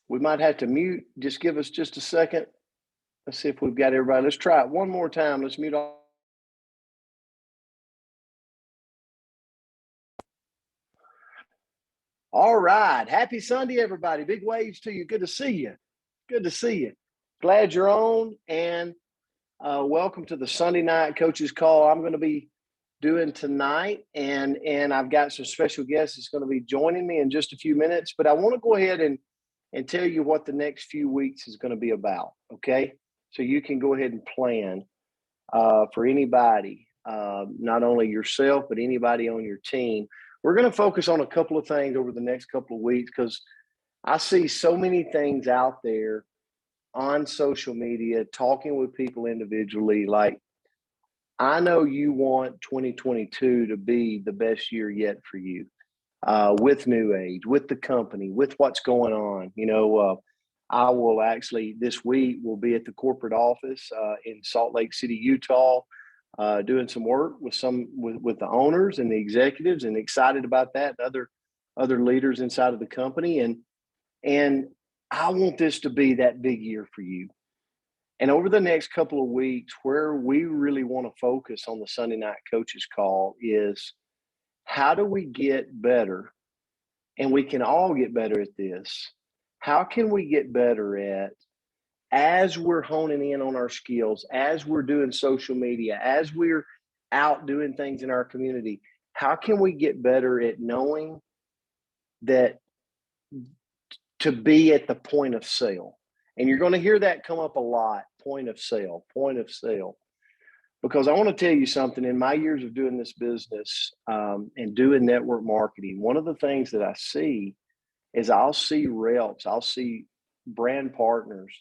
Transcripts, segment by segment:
We might have to mute. Just give us just a second. Let's see if we've got everybody. Let's try it one more time. Let's mute all. All right. Happy Sunday, everybody. Big waves to you. Good to see you. Good to see you. Glad you're on. And welcome to the Sunday night coaches call I'm going to be doing tonight. And I've got some special guests that's going to be joining me in just a few minutes. But I want to go ahead and tell you what the next few weeks is going to be about. Okay. So you can go ahead and plan for anybody, not only yourself, but anybody on your team. We're going to focus on a couple of things over the next couple of weeks because I see so many things out there on social media, talking with people individually. Like, I know you want 2022 to be the best year yet for you, with New Age, with the company, with what's going on. I will actually, this week, will be at the corporate office in Salt Lake City, Utah, doing some work with the owners and the executives, and excited about that, and other leaders inside of the company. And I want this to be that big year for you. And over the next couple of weeks, where we really want to focus on the Sunday night coaches call is, how do we get better? And we can all get better at this. How can we get better at, as we're honing in on our skills, as we're doing social media, as we're out doing things in our community, how can we get better at knowing that to be at the point of sale? And you're going to hear that come up a lot, point of sale. Because I want to tell you something, in my years of doing this business and doing network marketing, one of the things that I see is I'll see reps, I'll see brand partners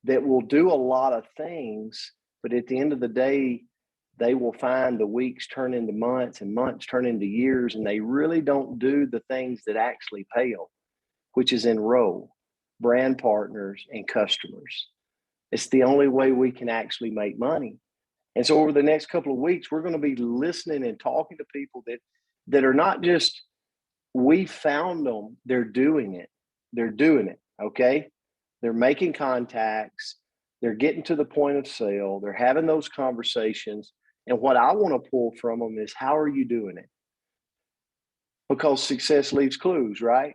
that will do a lot of things, but at the end of the day, they will find the weeks turn into months and months turn into years, and they really don't do the things that actually pay them, which is enroll brand partners and customers. It's the only way we can actually make money. And so over the next couple of weeks, we're going to be listening and talking to people that are not just, we found them, they're doing it. Okay? They're making contacts. They're getting to the point of sale. They're having those conversations. And what I want to pull from them is, how are you doing it? Because success leaves clues, right?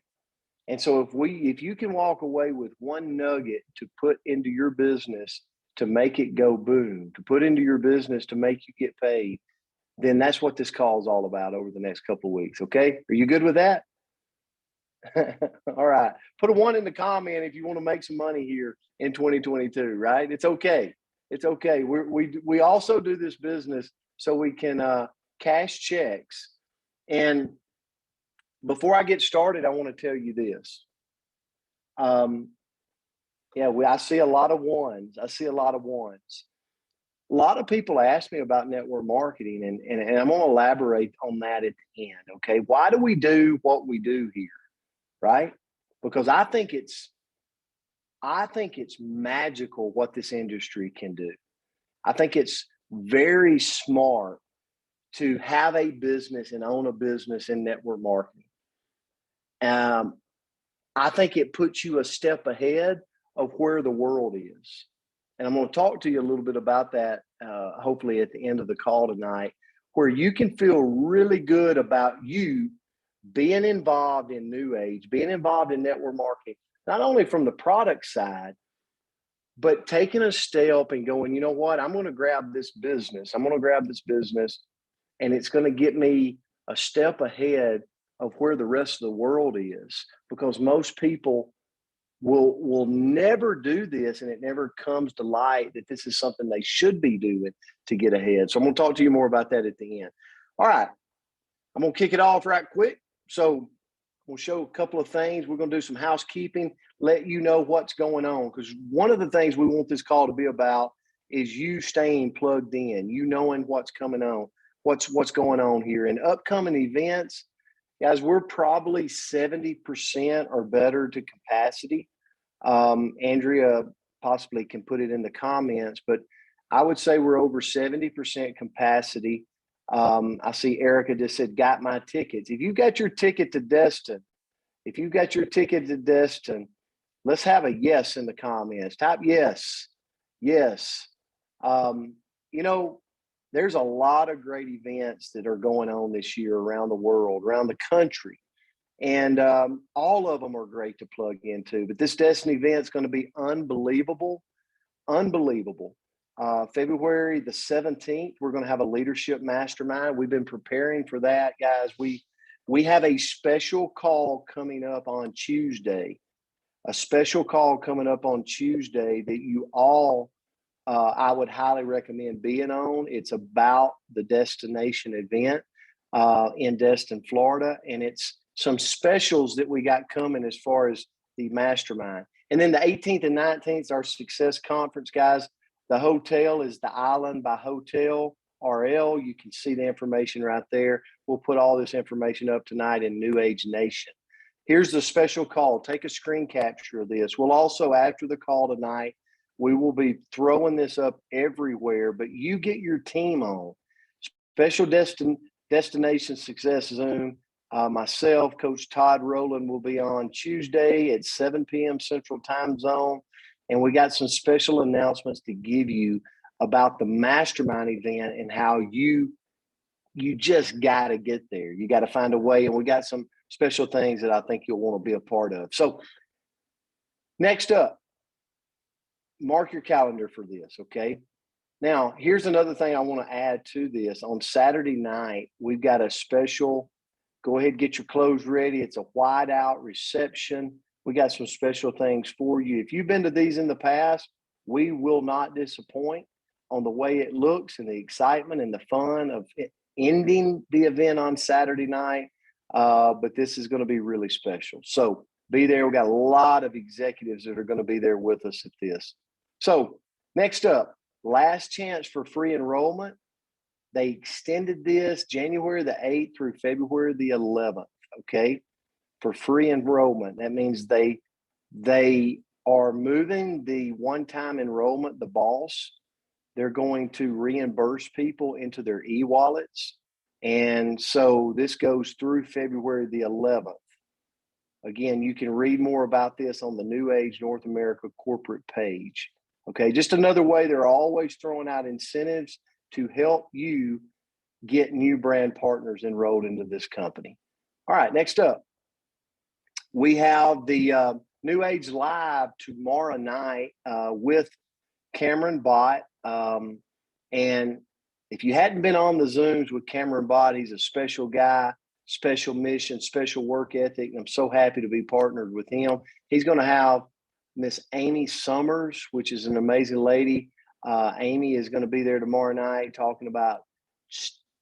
And so if you can walk away with one nugget to put into your business to make it go boom, to put into your business to make you get paid, then that's what this call is all about over the next couple of weeks. Okay? Are you good with that? All right. Put a 1 in the comment if you want to make some money here in 2022, right? It's okay. It's okay. We also do this business so we can cash checks. And before I get started, I want to tell you this. I see a lot of ones. A lot of people ask me about network marketing, and I'm going to elaborate on that at the end. Okay. Why do we do what we do here? Right? Because I think it's magical what this industry can do. I think it's very smart to have a business and own a business in network marketing. I think it puts you a step ahead of where the world is. And I'm going to talk to you a little bit about that, hopefully at the end of the call tonight, where you can feel really good about you being involved in New Age, being involved in network marketing, not only from the product side, but taking a step and going, you know what, I'm going to grab this business. And it's going to get me a step ahead of where the rest of the world is, because most people will never do this, and it never comes to light that this is something they should be doing to get ahead. So I'm going to talk to you more about that at the end. All right. I'm going to kick it off right quick. So we'll show a couple of things. We're going to do some housekeeping, let you know what's going on, because one of the things we want this call to be about is you staying plugged in, you knowing what's coming on, what's going on here. And upcoming events, guys, we're probably 70% or better to capacity. Andrea possibly can put it in the comments, but I would say we're over 70% capacity. I see Erica just said, got my tickets. If you got your ticket to Destin, Let's have a yes in the comments. Type yes. Yes. You know, there's a lot of great events that are going on this year around the world, around the country. And all of them are great to plug into. But this Destiny event is going to be unbelievable. Unbelievable. February the 17th, we're going to have a leadership mastermind. We've been preparing for that, guys. We have a special call coming up on Tuesday. A special call coming up on Tuesday that you all, I would highly recommend being on. It's about the destination event in Destin, Florida, and it's some specials that we got coming as far as the mastermind. And then the 18th and 19th is our success conference, guys. The hotel is the Island by Hotel RL. You can see the information right there. We'll put all this information up tonight in New Age Nation. Here's the special call. Take a screen capture of this. We'll also, after the call tonight, we will be throwing this up everywhere, but you get your team on. Special Destination Success Zoom. Myself, Coach Todd Rowland, will be on Tuesday at 7 p.m. Central Time Zone. And we got some special announcements to give you about the mastermind event and how you just got to get there. You got to find a way. And we got some special things that I think you'll want to be a part of. So next up, mark your calendar for this, okay? Now, here's another thing I want to add to this. On Saturday night, we've got a special, go ahead and get your clothes ready. It's a whiteout reception. We got some special things for you. If you've been to these in the past, we will not disappoint on the way it looks and the excitement and the fun of ending the event on Saturday night. But this is going to be really special. So be there. We've got a lot of executives that are going to be there with us at this. So next up, last chance for free enrollment. They extended this January the 8th through February the 11th, okay, for free enrollment. That means they are moving the one-time enrollment, the boss. They're going to reimburse people into their e-wallets. And so this goes through February the 11th. Again, you can read more about this on the New Age North America corporate page. Okay, just another way they're always throwing out incentives to help you get new brand partners enrolled into this company. All right, next up, we have the New Age Live tomorrow night with Cameron Bott. And if you hadn't been on the Zooms with Cameron Bott, he's a special guy, special mission, special work ethic. I'm so happy to be partnered with him. He's going to have Miss Amy Summers, which is an amazing lady. Amy is going to be there tomorrow night talking about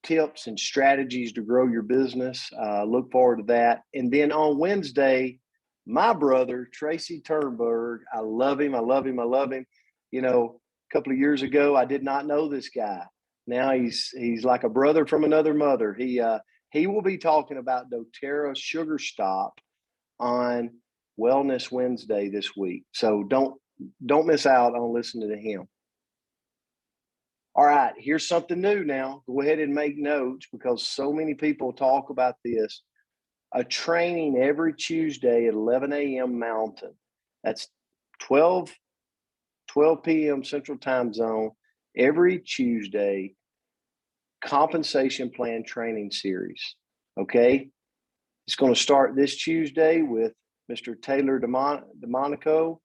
tips and strategies to grow your business. Look forward to that. And then on Wednesday, my brother, Tracy Turnberg, I love him. I love him. I love him. You know, a couple of years ago, I did not know this guy. Now he's like a brother from another mother. He will be talking about doTERRA Sugar Stop on Wellness Wednesday this week. So don't miss out on listening to him. All right, here's something new now. Go ahead and make notes because so many people talk about this. A training every Tuesday at 11 a.m. Mountain. That's 12 p.m. Central Time Zone every Tuesday. Compensation plan training series. Okay, it's going to start this Tuesday with Mr. Taylor DeMonico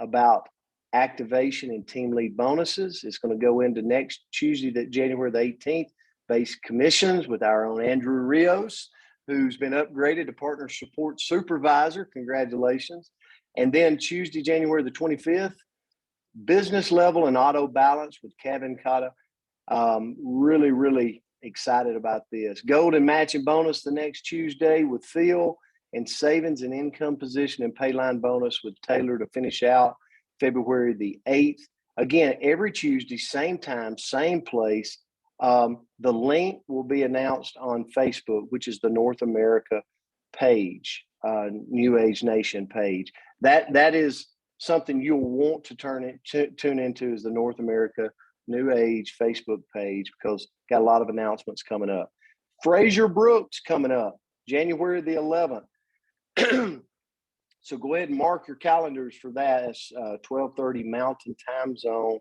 about activation and team lead bonuses. It's going to go into next Tuesday, January the 18th, base commissions with our own Andrew Rios, who's been upgraded to partner support supervisor. Congratulations. And then Tuesday, January the 25th, business level and auto balance with Kevin Cotta. Really, really excited about this. Gold and matching bonus the next Tuesday with Phil, and savings and income position and payline bonus with Taylor to finish out February the 8th. Again, every Tuesday, same time, same place. The link will be announced on Facebook, which is the North America page, New Age Nation page. That is something you'll want to tune into, is the North America New Age Facebook page, because got a lot of announcements coming up. Fraser Brooks coming up January the 11th. So go ahead and mark your calendars for that. It's 12:30 Mountain Time Zone.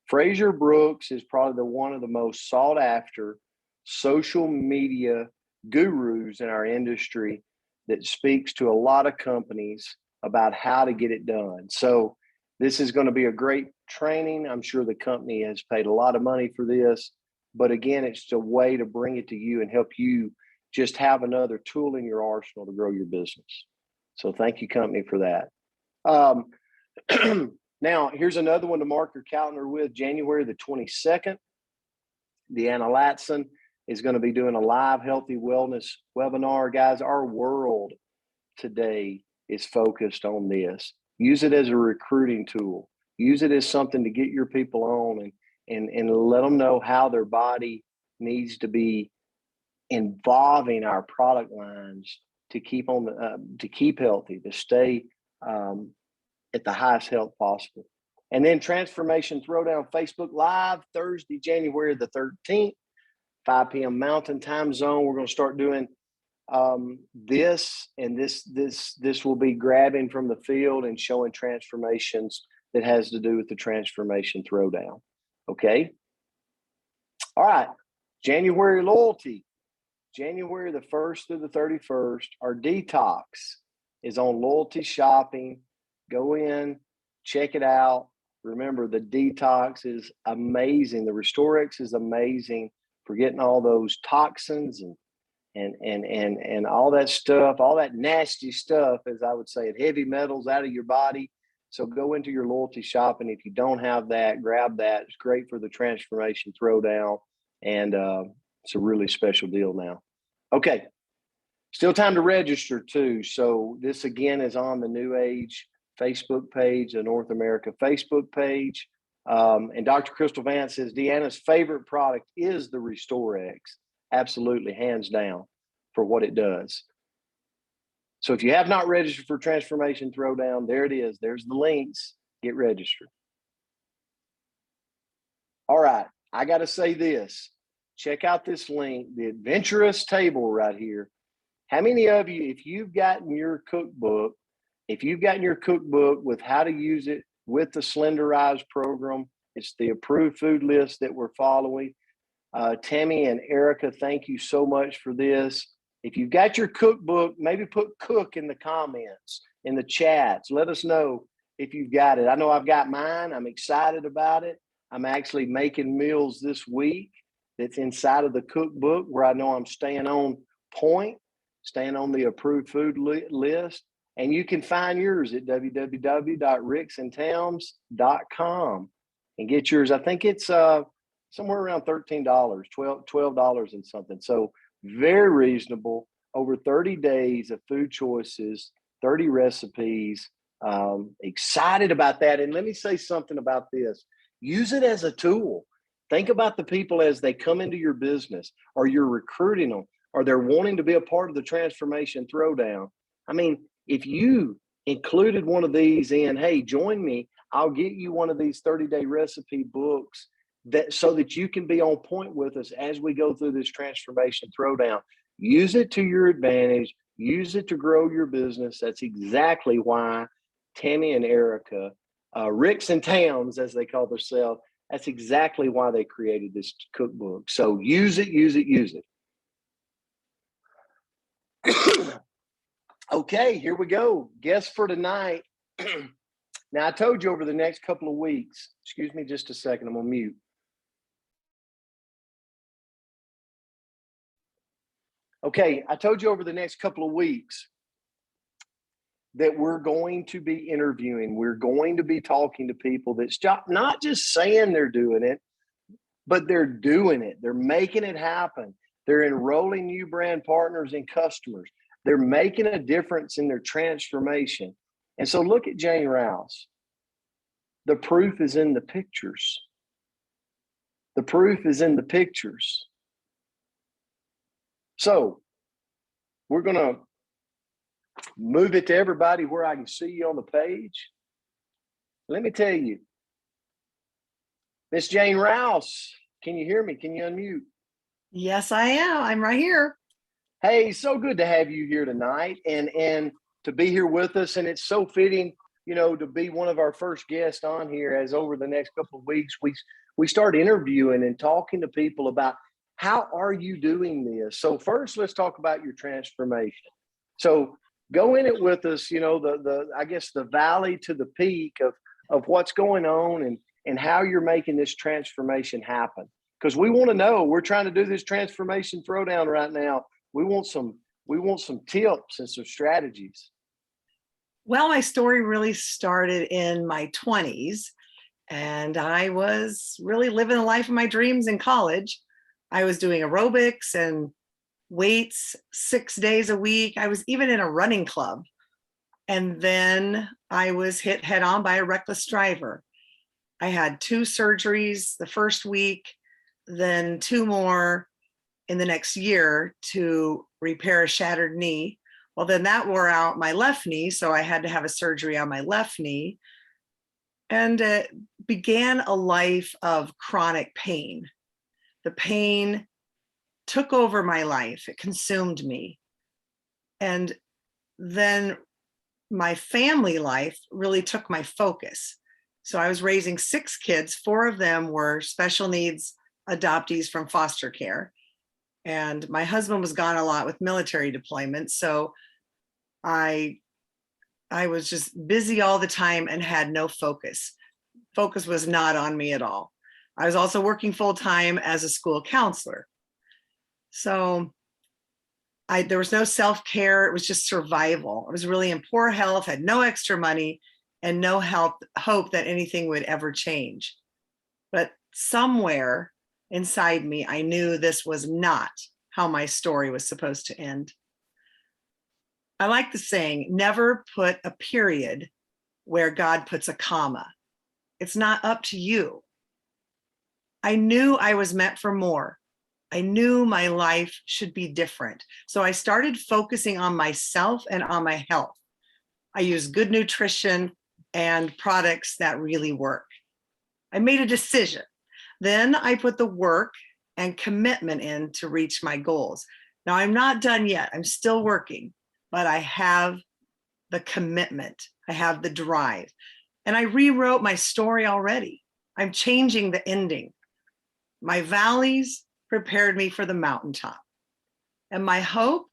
Fraser Brooks is probably one of the most sought after social media gurus in our industry that speaks to a lot of companies about how to get it done. So this is going to be a great training. I'm sure the company has paid a lot of money for this, but again, it's a way to bring it to you and help you just have another tool in your arsenal to grow your business. So thank you, company, for that. Now, here's another one to mark your calendar with. January the 22nd, Deanna Latson is going to be doing a live healthy wellness webinar. Guys, our world today is focused on this. Use it as a recruiting tool. Use it as something to get your people on and let them know how their body needs to be involving our product lines to keep on to keep healthy, to stay at the highest health possible. And then Transformation Throwdown Facebook Live, Thursday, January the 13th, 5 p.m. Mountain Time Zone. We're going to start doing this will be grabbing from the field and showing transformations that has to do with the Transformation Throwdown. Okay. All right. January loyalty, January the 1st through the 31st. Our detox is on loyalty shopping. Go in, check it out. Remember, the detox is amazing. The RestoreX is amazing for getting all those toxins and all that stuff, all that nasty stuff, as I would say, heavy metals out of your body. So go into your loyalty shopping. If you don't have that, grab that. It's great for the Transformation Throwdown, and it's a really special deal now. Okay, still time to register too. So this again is on the New Age Facebook page, the North America Facebook page. And Dr. Crystal Vance says Deanna's favorite product is the RestoreX. Absolutely, hands down, for what it does. So if you have not registered for Transformation Throwdown, there it is. There's the links. Get registered. All right, I got to say this. Check out this link, the adventurous table right here. How many of you, if you've gotten your cookbook with how to use it with the Slenderize program, it's the approved food list that we're following. Tammy and Erica, thank you so much for this. If you've got your cookbook, maybe put cook in the comments, in the chats. Let us know if you've got it. I know I've got mine. I'm excited about it. I'm actually making meals this week that's inside of the cookbook where I know I'm staying on point, staying on the approved food list. And you can find yours at www.ricksandtowns.com and get yours. I think it's somewhere around $13, $12 and something. So very reasonable. Over 30 days of food choices, 30 recipes. Excited about that. And let me say something about this. Use it as a tool. Think about the people as they come into your business, or you're recruiting them, or they're wanting to be a part of the Transformation Throwdown. I mean, if you included one of these in, hey, join me, I'll get you one of these 30-day recipe books so that you can be on point with us as we go through this Transformation Throwdown. Use it to your advantage. Use it to grow your business. That's exactly why Tammy and Erica, Ricks and Towns, as they call themselves, that's exactly why they created this cookbook. So use it, use it, use it. Okay, here we go. Guest for tonight. Now, I told you over the next couple of weeks, excuse me just a second, I'm on mute. Okay, I told you over the next couple of weeks that we're going to be interviewing. We're going to be talking to people that's not just saying they're doing it, but they're doing it. They're making it happen. They're enrolling new brand partners and customers. They're making a difference in their transformation. And so look at Jayne Rouse. The proof is in the pictures. The proof is in the pictures. So we're going to move it to everybody where I can see you on the page. Let me tell you, Miss Jayne Rouse, can you hear me? Can you unmute? Yes, I am. I'm right here. Hey, so good to have you here tonight. And to be here with us. And it's so fitting, you know, to be one of our first guests on here, as over the next couple of weeks, we start interviewing and talking to people about how are you doing this. So first, let's talk about your transformation. So go in it with us, you know, I guess the valley to the peak of what's going on and how you're making this transformation happen. Because we want to know, we're trying to do this transformation throwdown right now. We want some tips and some strategies. Well, my story really started in my 20s, and I was really living the life of my dreams in college. I was doing aerobics and weights 6 days a week. I was even in a running club. And then I was hit head on by a reckless driver. I had 2 surgeries the first week, then 2 more in the next year to repair a shattered knee. Well, then that wore out my left knee, so I had to have a surgery on my left knee, and it began a life of chronic pain. The pain took over my life. It consumed me. And then my family life really took my focus. So I was raising 6 kids. 4 of them were special needs adoptees from foster care. And my husband was gone a lot with military deployments. So I was just busy all the time and had no focus. Focus was not on me at all. I was also working full time as a school counselor. So there was no self-care. It was just survival. I was really in poor health, had no extra money, and no hope that anything would ever change. But somewhere inside me, I knew this was not how my story was supposed to end. I like the saying, never put a period where God puts a comma. It's not up to you. I knew I was meant for more. I knew my life should be different. So I started focusing on myself and on my health. I used good nutrition and products that really work. I made a decision. Then I put the work and commitment in to reach my goals. Now I'm not done yet. I'm still working, but I have the commitment. I have the drive. And I rewrote my story already. I'm changing the ending. My valleys prepared me for the mountaintop. And my hope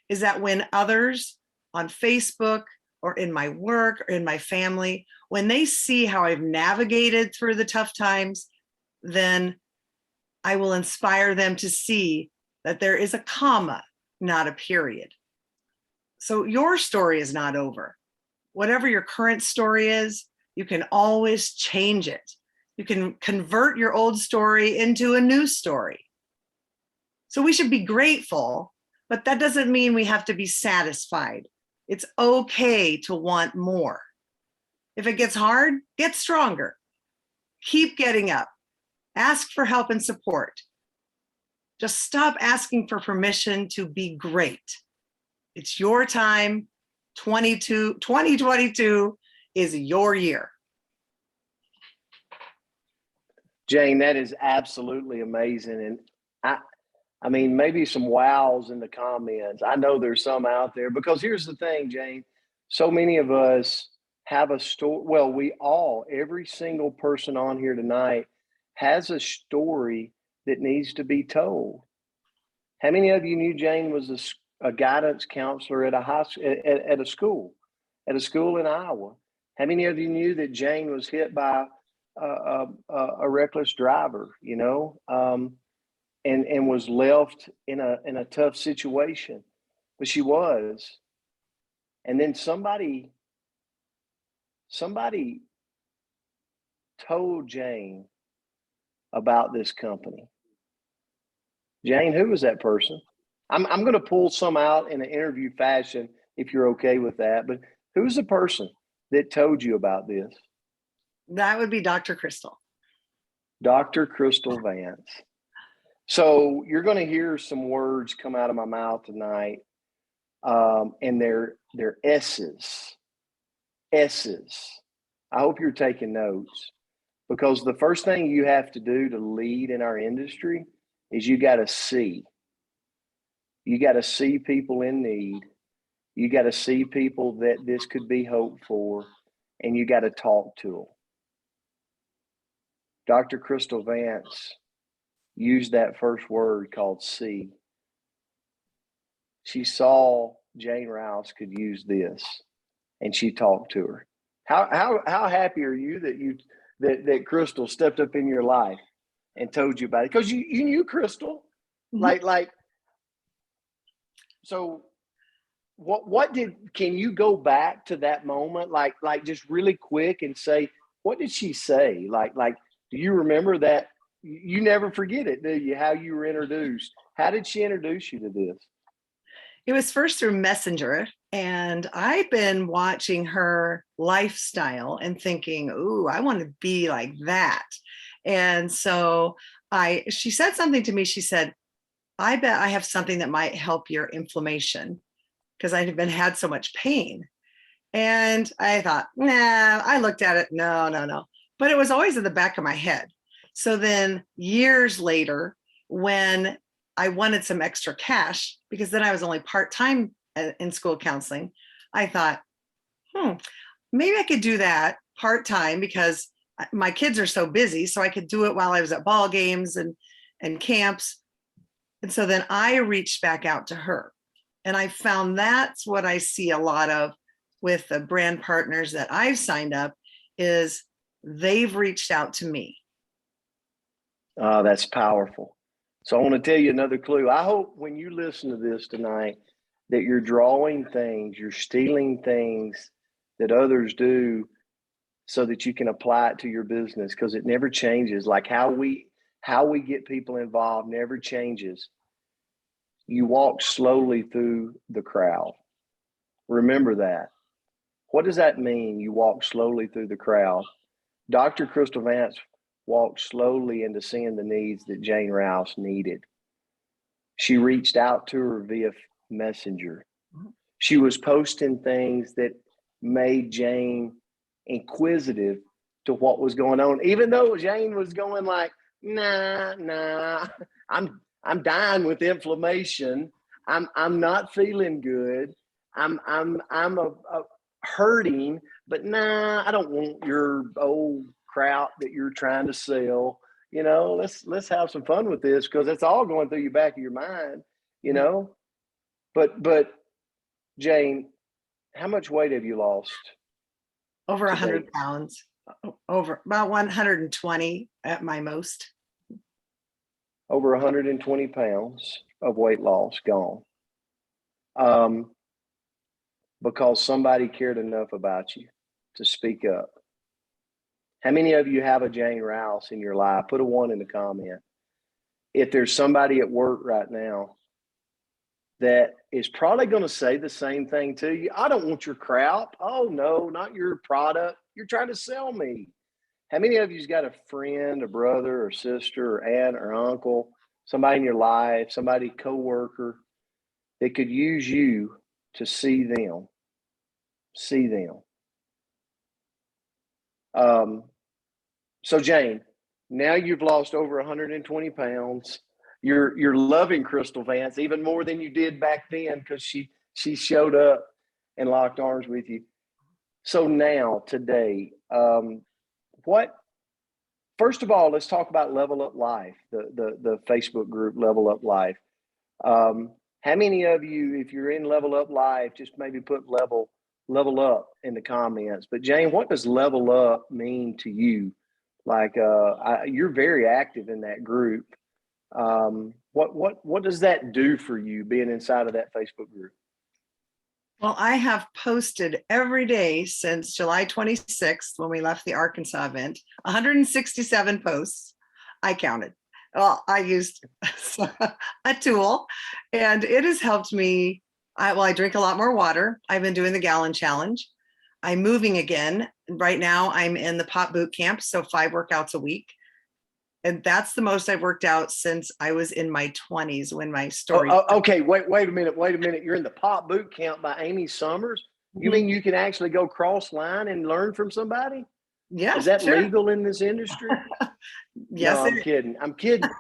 is that when others on Facebook or in my work or in my family, when they see how I've navigated through the tough times, then I will inspire them to see that there is a comma, not a period. So your story is not over. Whatever your current story is, you can always change it. You can convert your old story into a new story. So we should be grateful, but that doesn't mean we have to be satisfied. It's okay to want more. If it gets hard, get stronger. Keep getting up. Ask for help and support. Just stop asking for permission to be great. It's your time. 2022 is your year. Jayne, that is absolutely amazing. And I mean, maybe some wows in the comments. I know there's some out there, because here's the thing, Jayne. So many of us have a story. Well, every single person on here tonight has a story that needs to be told. How many of you knew Jayne was a guidance counselor at a school in Iowa? How many of you knew that Jayne was hit by a reckless driver, you know, and was left in a tough situation? But she was. And then somebody told Jayne about this company. Jayne, who was that person? I'm going to pull some out in an interview fashion, if you're okay with that. But who's the person that told you about this? That would be Dr. Crystal. Dr. Crystal Vance. So you're going to hear some words come out of my mouth tonight, and they're S's. S's. I hope you're taking notes, because the first thing you have to do to lead in our industry is you got to see. You got to see people in need, You got to see people that this could be hope for, and you got to talk to them. Dr. Crystal Vance used that first word called see. She saw Jayne Rouse could use this, and she talked to her. How happy are you that Crystal stepped up in your life and told you about it? Because you knew Crystal, like. So, can you go back to that moment, like just really quick and say, what did she say? Like, do you remember that? You never forget it, do you? How you were introduced? How did she introduce you to this? It was first through Messenger, and I've been watching her lifestyle and thinking, "Ooh, I want to be like that." And so she said something to me. She said, "I bet I have something that might help your inflammation because I've had so much pain." And I thought, nah, I looked at it. No. But it was always in the back of my head. So then years later, when I wanted some extra cash, because then I was only part-time in school counseling, I thought, maybe I could do that part-time because my kids are so busy. So I could do it while I was at ball games and camps. And so then I reached back out to her. And I found that's what I see a lot of with the brand partners that I've signed up is they've reached out to me. Oh, that's powerful. So I want to tell you another clue. I hope when you listen to this tonight that you're drawing things, you're stealing things that others do so that you can apply it to your business, because it never changes. Like how we get people involved never changes. You walk slowly through the crowd. Remember that. What does that mean? You walk slowly through the crowd. Dr. Crystal Vance walked slowly into seeing the needs that Jayne Rouse needed. She reached out to her via Messenger. She was posting things that made Jayne inquisitive to what was going on, even though Jayne was going like, nah, I'm dying with inflammation. I'm not feeling good. I'm hurting, but nah, I don't want your old kraut that you're trying to sell. Let's have some fun with this, because it's all going through your back of your mind, But Jayne, how much weight have you lost? Over 100 pounds, over about 120 at my most. Over 120 pounds of weight loss gone. Because somebody cared enough about you to speak up. How many of you have a Jayne Rouse in your life? Put a 1 in the comment. If there's somebody at work right now that is probably going to say the same thing to you, I don't want your crap. Oh no, not your product. You're trying to sell me. How many of you's got a friend, a brother or sister or aunt or uncle, somebody in your life, somebody, coworker that could use you to see them? So Jayne, now you've lost over 120 pounds. You're loving Crystal Vance even more than you did back then, because she showed up and locked arms with you. So now, today, first of all, let's talk about Level Up Life, the Facebook group Level Up Life. How many of you, if you're in Level Up Life, just maybe put level up in the comments. But Jayne, what does level up mean to you? Like, you're very active in that group. What does that do for you, being inside of that Facebook group? Well, I have posted every day since July 26th, when we left the Arkansas event, 167 posts. I counted. Well, I used a tool, and it has helped me. I drink a lot more water. I've been doing the gallon challenge. I'm moving again. Right now I'm in the pop boot camp, so 5 workouts a week. And that's the most I've worked out since I was in my 20s, when my story. Okay, wait a minute. You're in the pop boot camp by Amy Summers. You mean you can actually go cross line and learn from somebody? Yeah. Is that legal in this industry? Yes. No, I'm kidding.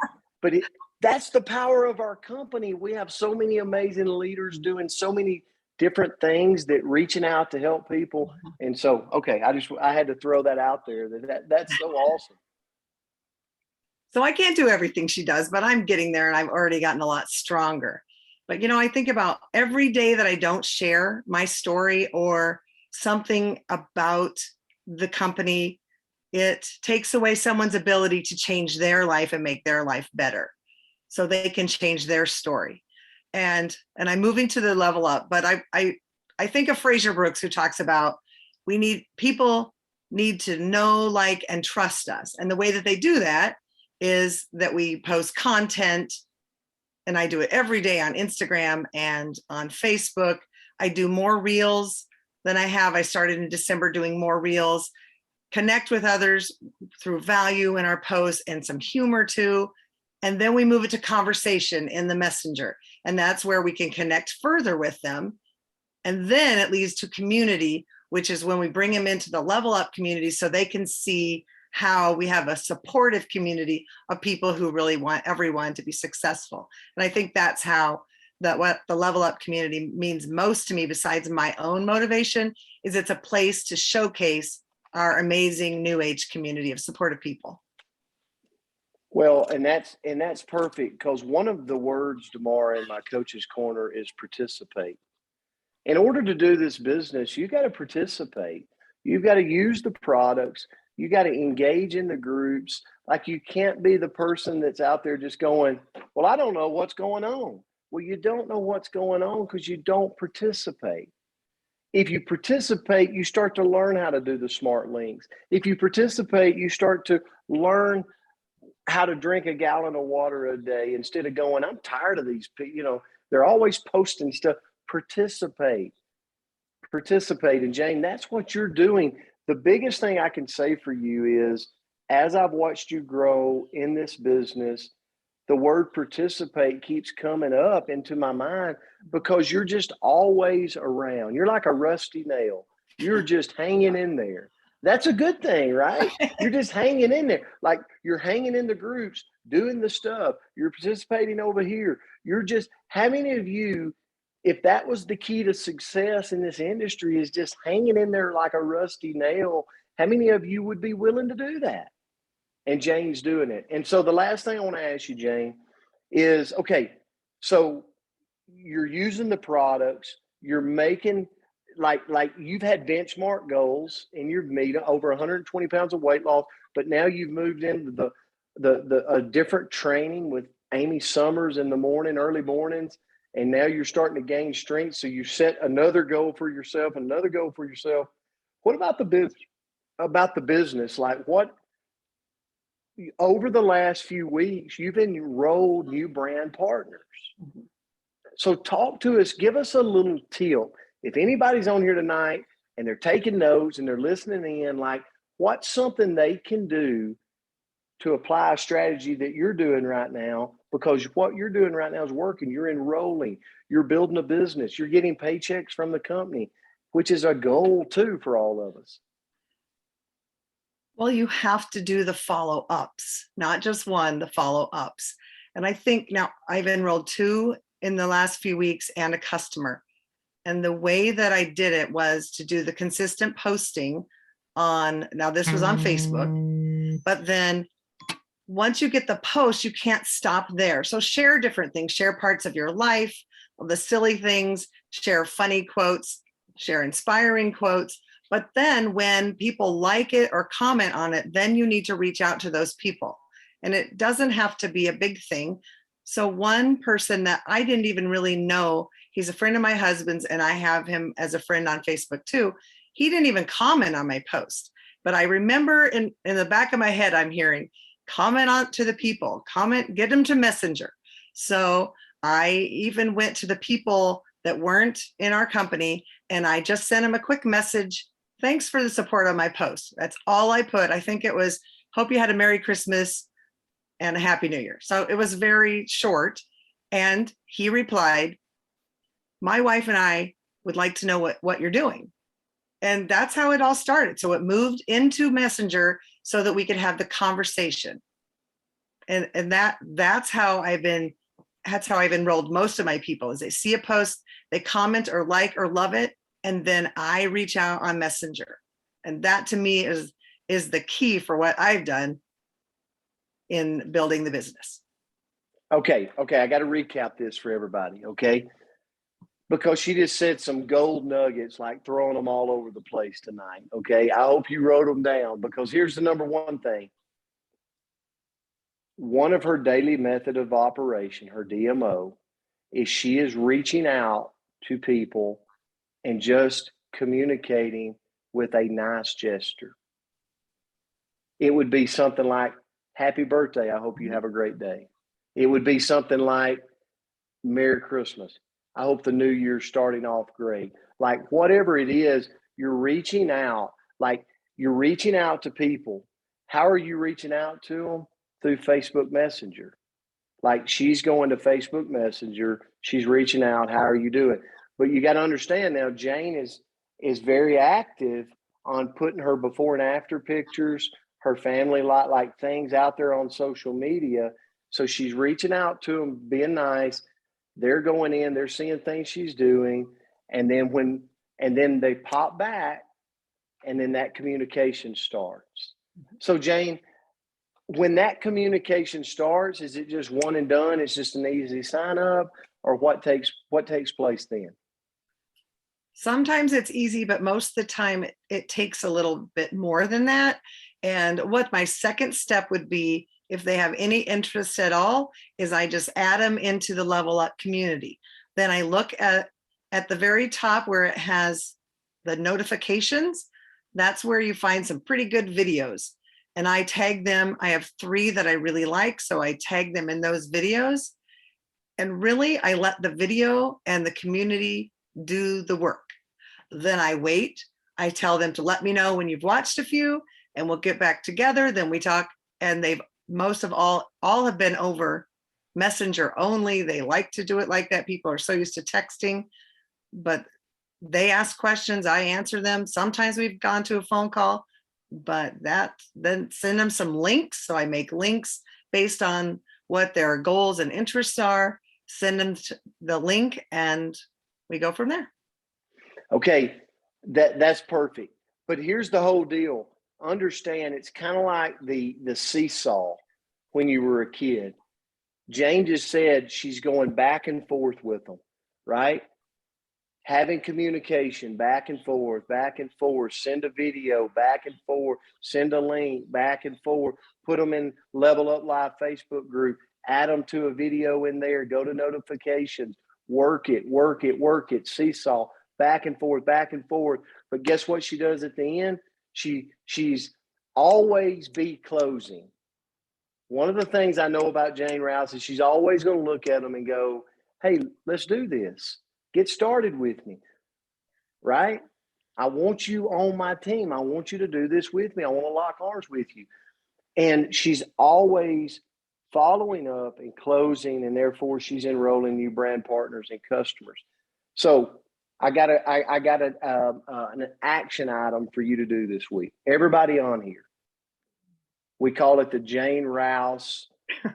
But that's the power of our company. We have so many amazing leaders doing so many different things that reaching out to help people. And so, okay, I had to throw that out there. That's so awesome. So I can't do everything she does, but I'm getting there and I've already gotten a lot stronger. But, I think about every day that I don't share my story or something about the company, it takes away someone's ability to change their life and make their life better so they can change their story. And I'm moving to the level up, but I think of Fraser Brooks, who talks about people need to know, like, and trust us. And the way that they do that is that we post content, and I do it every day on Instagram and on Facebook. I do more reels than I have. I started in December doing more reels, connect with others through value in our posts and some humor too. And then we move it to conversation in the messenger. And that's where we can connect further with them. And then it leads to community, which is when we bring them into the level up community so they can see how we have a supportive community of people who really want everyone to be successful. And I think that's what the level up community means most to me, besides my own motivation, is it's a place to showcase our amazing new age community of supportive people. Well, and that's perfect, because one of the words tomorrow in my coach's corner is participate. In order to do this business, you got to participate. You've got to use the products. You got to engage in the groups. Like, you can't be the person that's out there just going, well, I don't know what's going on. Well, you don't know what's going on because you don't participate. If you participate, you start to learn how to do the smart links. If you participate, you start to learn how to drink a gallon of water a day instead of going, I'm tired of these people. They're always posting stuff. Participate. And Jayne, that's what you're doing. The biggest thing I can say for you is, as I've watched you grow in this business, the word participate keeps coming up into my mind because you're just always around. You're like a rusty nail. You're just hanging in there. That's a good thing, right? You're just hanging in there. Like, you're hanging in the groups, doing the stuff. You're participating over here. How many of you, if that was the key to success in this industry, is just hanging in there like a rusty nail, how many of you would be willing to do that? And Jayne's doing it. And so the last thing I want to ask you, Jayne, is, okay, so you're using the products, you're making, like you've had benchmark goals in your meet, over 120 pounds of weight loss, but now you've moved into a different training with Amy Summers in the morning, early mornings. And now you're starting to gain strength. So you set another goal for yourself. What about the business? Like, what, over the last few weeks, you've enrolled new brand partners. So talk to us, give us a little tilt. If anybody's on here tonight and they're taking notes and they're listening in, like, what's something they can do to apply a strategy that you're doing right now? Because what you're doing right now is working. You're enrolling, you're building a business, you're getting paychecks from the company, which is a goal too for all of us. Well, you have to do the follow-ups, not just one, the follow-ups. And I think now I've enrolled 2 in the last few weeks and a customer. And the way that I did it was to do the consistent posting now this was on Facebook, but then once you get the post, you can't stop there. So share different things, share parts of your life, the silly things, share funny quotes, share inspiring quotes. But then when people like it or comment on it, then you need to reach out to those people. And it doesn't have to be a big thing. So one person that I didn't even really know, he's a friend of my husband's, and I have him as a friend on Facebook too. He didn't even comment on my post. But I remember in the back of my head, I'm hearing, comment on to the people, comment, get them to Messenger. So I even went to the people that weren't in our company, and I just sent them a quick message. Thanks for the support on my post. That's all I put. I think it was, hope you had a Merry Christmas and a Happy New Year. So it was very short. And he replied, my wife and I would like to know what you're doing. And that's how it all started. So it moved into Messenger so that we could have the conversation. And that's how I've been that's how I've enrolled most of my people, is they see a post, they comment or like or love it, and then I reach out on Messenger. And that to me is the key for what I've done in building the business. Okay, I got to recap this for everybody, okay? Because she just said some gold nuggets, like throwing them all over the place tonight, okay? I hope you wrote them down, because here's the number one thing. One of her daily method of operation, her DMO, is she is reaching out to people and just communicating with a nice gesture. It would be something like, happy birthday, I hope you have a great day. It would be something like, Merry Christmas, I hope the new year's starting off great. Like, whatever it is, you're reaching out. Like, you're reaching out to people. How are you reaching out to them? Through Facebook Messenger. Like, she's going to Facebook Messenger, she's reaching out, how are you doing? But you got to understand now, Jayne is very active on putting her before and after pictures, her family like things out there on social media. So she's reaching out to them, being nice. They're going in, they're seeing things she's doing, and then they pop back, and then that communication starts. So Jayne, when that communication starts, is it just one and done? It's just an easy sign up, or what takes place then? Sometimes it's easy, but most of the time it takes a little bit more than that. And what my second step would be, if they have any interest at all, is I just add them into the Level Up community. Then I look at the very top where it has the notifications. That's where you find some pretty good videos. And I tag them. I have 3 that I really like, so I tag them in those videos. And really, I let the video and the community do the work. Then I wait. I tell them to let me know when you've watched a few, and we'll get back together. Then we talk, and they've most of all have been over Messenger only. They like to do it like that. People are so used to texting, but they ask questions, I answer them. Sometimes we've gone to a phone call, but then send them some links. So I make links based on what their goals and interests are, send them the link, and we go from there. Okay, that's perfect. But here's the whole deal. Understand, it's kind of like the seesaw when you were a kid. Jayne just said she's going back and forth with them, right? Having communication back and forth, send a video back and forth, send a link back and forth, put them in Level Up Live Facebook group, add them to a video in there, go to notifications, work it, seesaw, back and forth. But guess what she does at the end? She's always be closing. One of the things I know about Jayne Rouse is she's always going to look at them and go, hey, let's do this. Get started with me, right? I want you on my team. I want you to do this with me. I want to lock arms with you. And she's always following up and closing, and therefore she's enrolling new brand partners and customers. So I got an action item for you to do this week. Everybody on here, we call it the Jayne Rouse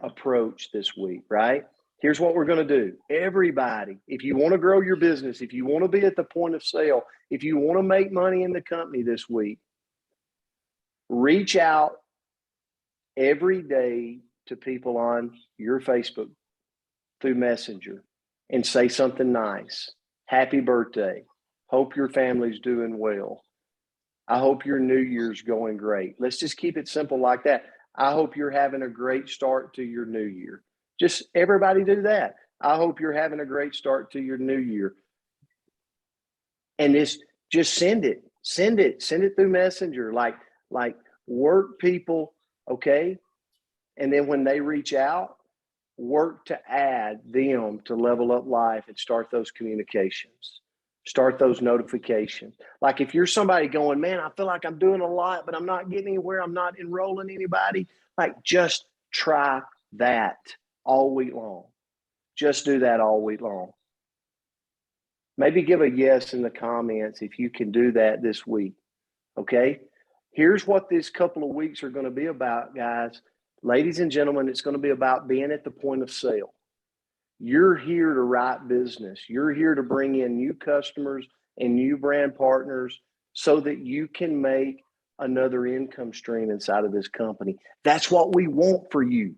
approach this week, right? Here's what we're going to do. Everybody, if you want to grow your business, if you want to be at the point of sale, if you want to make money in the company this week, reach out every day to people on your Facebook through Messenger and say something nice. Happy birthday. Hope your family's doing well. I hope your new year's going great. Let's just keep it simple like that. I hope you're having a great start to your new year. Just everybody do that. I hope you're having a great start to your new year. And just send it through Messenger, like work people, okay? And then when they reach out, work to add them to Level Up Life and start those communications, start those notifications. Like if you're somebody going, man, I feel like I'm doing a lot, but I'm not getting anywhere, I'm not enrolling anybody, like just try that all week long. Just do that all week long. Maybe give a yes in the comments if you can do that this week, okay? Here's what this couple of weeks are going to be about, guys. Ladies and gentlemen, it's going to be about being at the point of sale. You're here to write business. You're here to bring in new customers and new brand partners so that you can make another income stream inside of this company. That's what we want for you.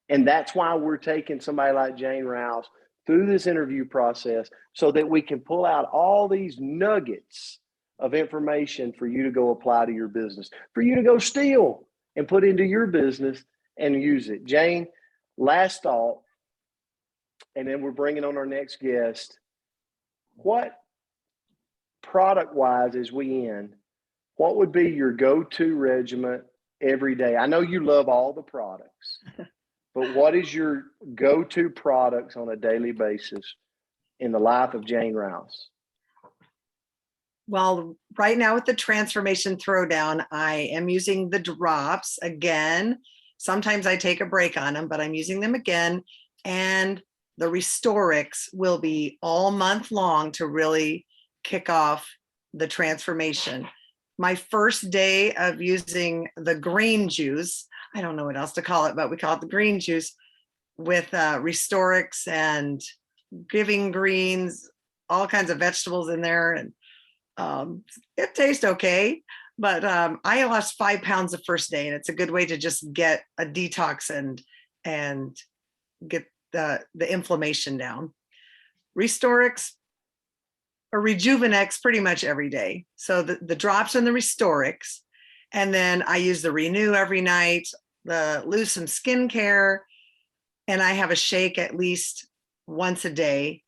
And that's why we're taking somebody like Jayne Rouse through this interview process so that we can pull out all these nuggets of information for you to go apply to your business, for you to go steal and put into your business and use it. Jayne, last thought, and then we're bringing on our next guest. What product-wise, as we end, what would be your go-to regimen every day? I know you love all the products, but what is your go-to products on a daily basis in the life of Jayne Rouse? Well, right now with the transformation throwdown, I am using the drops again. Sometimes I take a break on them, but I'm using them again. And the Restorix will be all month long to really kick off the transformation. My first day of using the green juice, I don't know what else to call it, but we call it the green juice with Restorix and giving greens, all kinds of vegetables in there. And it tastes okay, but I lost 5 pounds the first day, and it's a good way to just get a detox and get the inflammation down. Restorix or Rejuvenex pretty much every day. So the drops and the Restorix, and then I use the Renew every night, the Loosen skincare, and I have a shake at least once a day,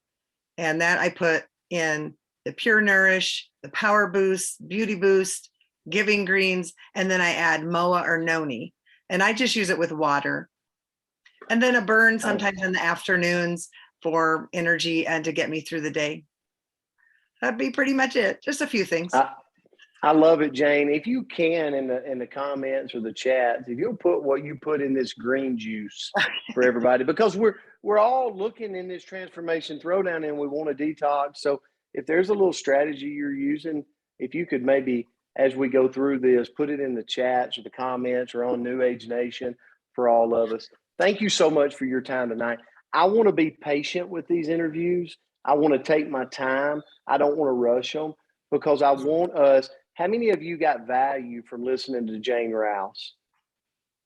and that I put in the Pure Nourish, the Power Boost, Beauty Boost, Giving Greens, and then I add MOA or Noni, and I just use it with water. And then a burn sometimes in the afternoons for energy and to get me through the day. That'd be pretty much it. Just a few things. I love it, Jayne. If you can, in the comments or the chats, if you'll put what you put in this green juice for everybody, because we're all looking in this transformation throwdown and we want to detox. So if there's a little strategy you're using, if you could maybe, as we go through this, put it in the chats or the comments or on New Age Nation for all of us. Thank you so much for your time tonight. I want to be patient with these interviews. I want to take my time. I don't want to rush them because I want us. How many of you got value from listening to Jayne Rouse?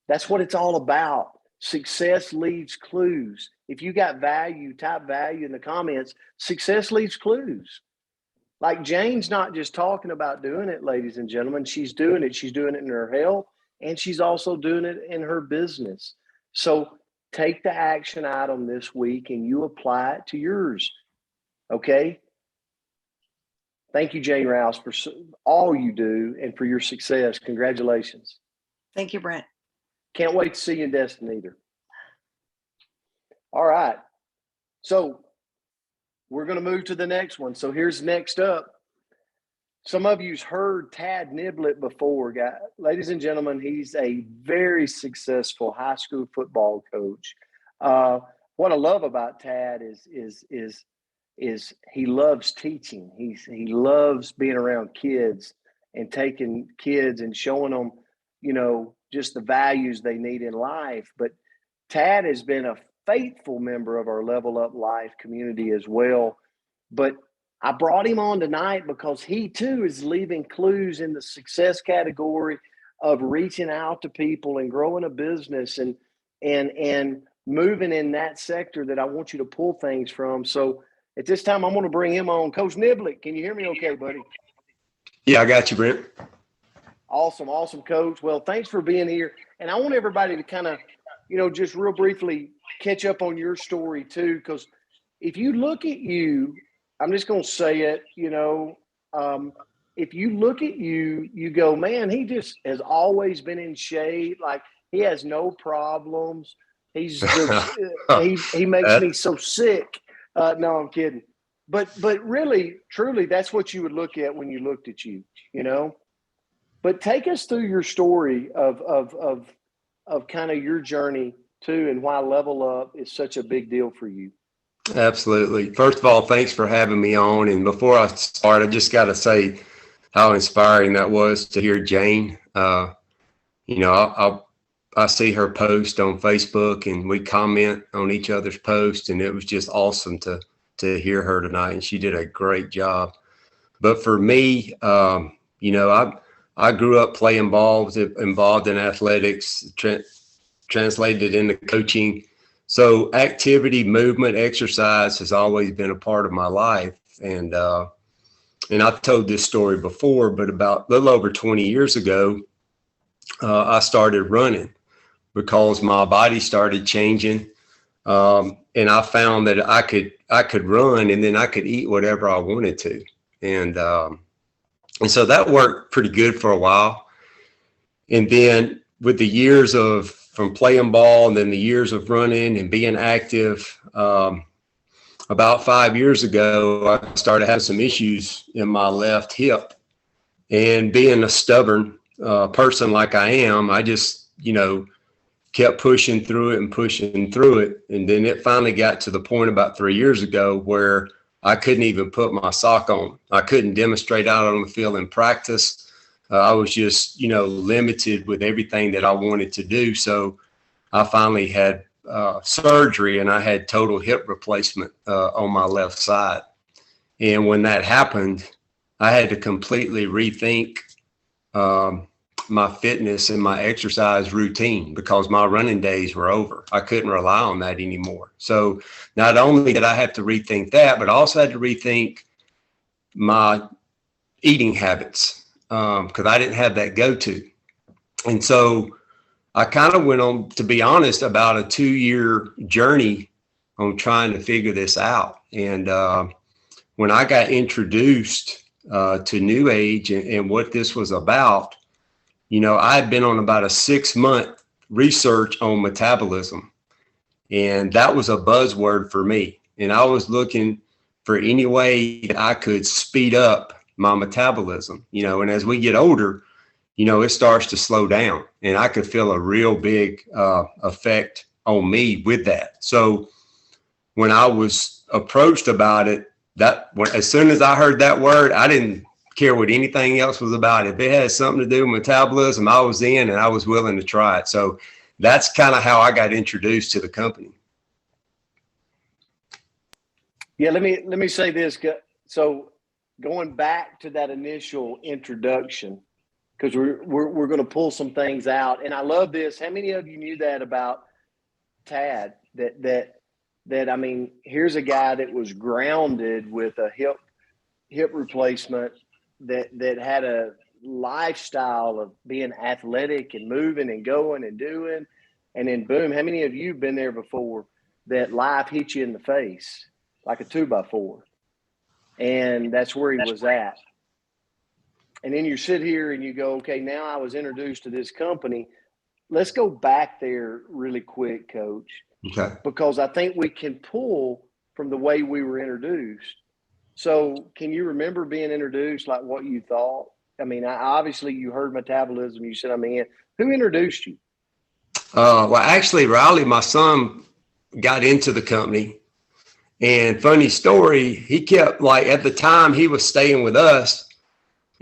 That's what it's all about. Success leaves clues. If you got value, type value in the comments. Success leaves clues. Like Jayne's not just talking about doing it, ladies and gentlemen. She's doing it. She's doing it in her health, and she's also doing it in her business. So take the action item this week and you apply it to yours. Okay? Thank you, Jayne Rouse, for all you do and for your success. Congratulations. Thank you, Brent. Can't wait to see you in Destin either. All right. So we're going to move to the next one. So here's next up. Some of you's heard Tad Niblett before, guys. Ladies and gentlemen, he's a very successful high school football coach. What I love about Tad is he loves teaching. He loves being around kids and taking kids and showing them, just the values they need in life. But Tad has been a faithful member of our Level Up Life community as well. But I brought him on tonight because he too is leaving clues in the success category of reaching out to people and growing a business and moving in that sector that I want you to pull things from. So at this time, I'm going to bring him on. Coach Niblett, can you hear me okay, buddy? Yeah, I got you, Brent. Awesome, Coach. Well, thanks for being here. And I want everybody to kind of, just real briefly catch up on your story too, because if you look at you, I'm just going to say it, if you look at you, you go, man, he just has always been in shape. Like he has no problems. He's just, he makes me so sick. No, I'm kidding. But really, truly, that's what you would look at when you looked at you, But take us through your story of kind of your journey too, and why Level Up is such a big deal for you. Absolutely. First of all, thanks for having me on. And before I start, I just got to say how inspiring that was to hear Jayne. I see her post on Facebook and we comment on each other's posts, and it was just awesome to hear her tonight, and she did a great job. But for me, I grew up playing ball, was involved in athletics, translated into coaching. So activity, movement, exercise has always been a part of my life. And I've told this story before, but about a little over 20 years ago, I started running because my body started changing. And I found that I could run, and then I could eat whatever I wanted to. And so that worked pretty good for a while. And then with the years from playing ball and then the years of running and being active, about 5 years ago, I started having some issues in my left hip. And being a stubborn person like I am, I just, kept pushing through it. And then it finally got to the point about 3 years ago where I couldn't even put my sock on. I couldn't demonstrate out on the field in practice. I was just, limited with everything that I wanted to do. So I finally had surgery, and I had total hip replacement on my left side. And when that happened, I had to completely rethink my fitness and my exercise routine because my running days were over. I couldn't rely on that anymore. So not only did I have to rethink that, but I also had to rethink my eating habits because I didn't have that go-to. And so I kind of went on, to be honest, about a 2-year journey on trying to figure this out. And when I got introduced to New Age and what this was about, I had been on about a 6-month research on metabolism, and that was a buzzword for me. And I was looking for any way that I could speed up my metabolism, and as we get older, it starts to slow down, and I could feel a real big effect on me with that. So when I was approached about it, as soon as I heard that word, I didn't care what anything else was about. If it had something to do with metabolism, I was in, and I was willing to try it. So that's kind of how I got introduced to the company. Yeah, let me say this. So going back to that initial introduction, because we're going to pull some things out, and I love this. How many of you knew that about Tad? That I mean, here's a guy that was grounded with a hip replacement, that had a lifestyle of being athletic and moving and going and doing, and then boom, how many of you have been there before that life hit you in the face like a 2x4? And that's where he was at. And then you sit here and you go, okay, now I was introduced to this company. Let's go back there really quick, Coach. Okay. Because I think we can pull from the way we were introduced. So can you remember being introduced, like what you thought? I mean, obviously you heard metabolism. You said, who introduced you? Well, actually, Riley, my son, got into the company. And funny story, he kept, at the time he was staying with us,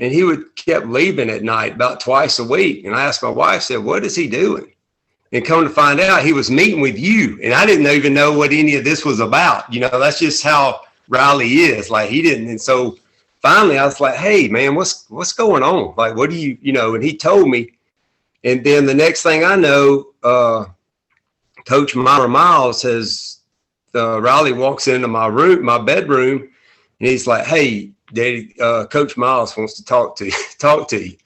and he kept leaving at night about twice a week. And I asked my wife, said, what is he doing? And come to find out, he was meeting with you. And I didn't even know what any of this was about. That's just how Riley is. He didn't. And so finally I was like, hey man, what's going on? What do you, and he told me. And then the next thing I know, Coach Myra Miles says, Riley walks into my bedroom, and he's like, hey, Daddy, Coach Miles wants to talk to you.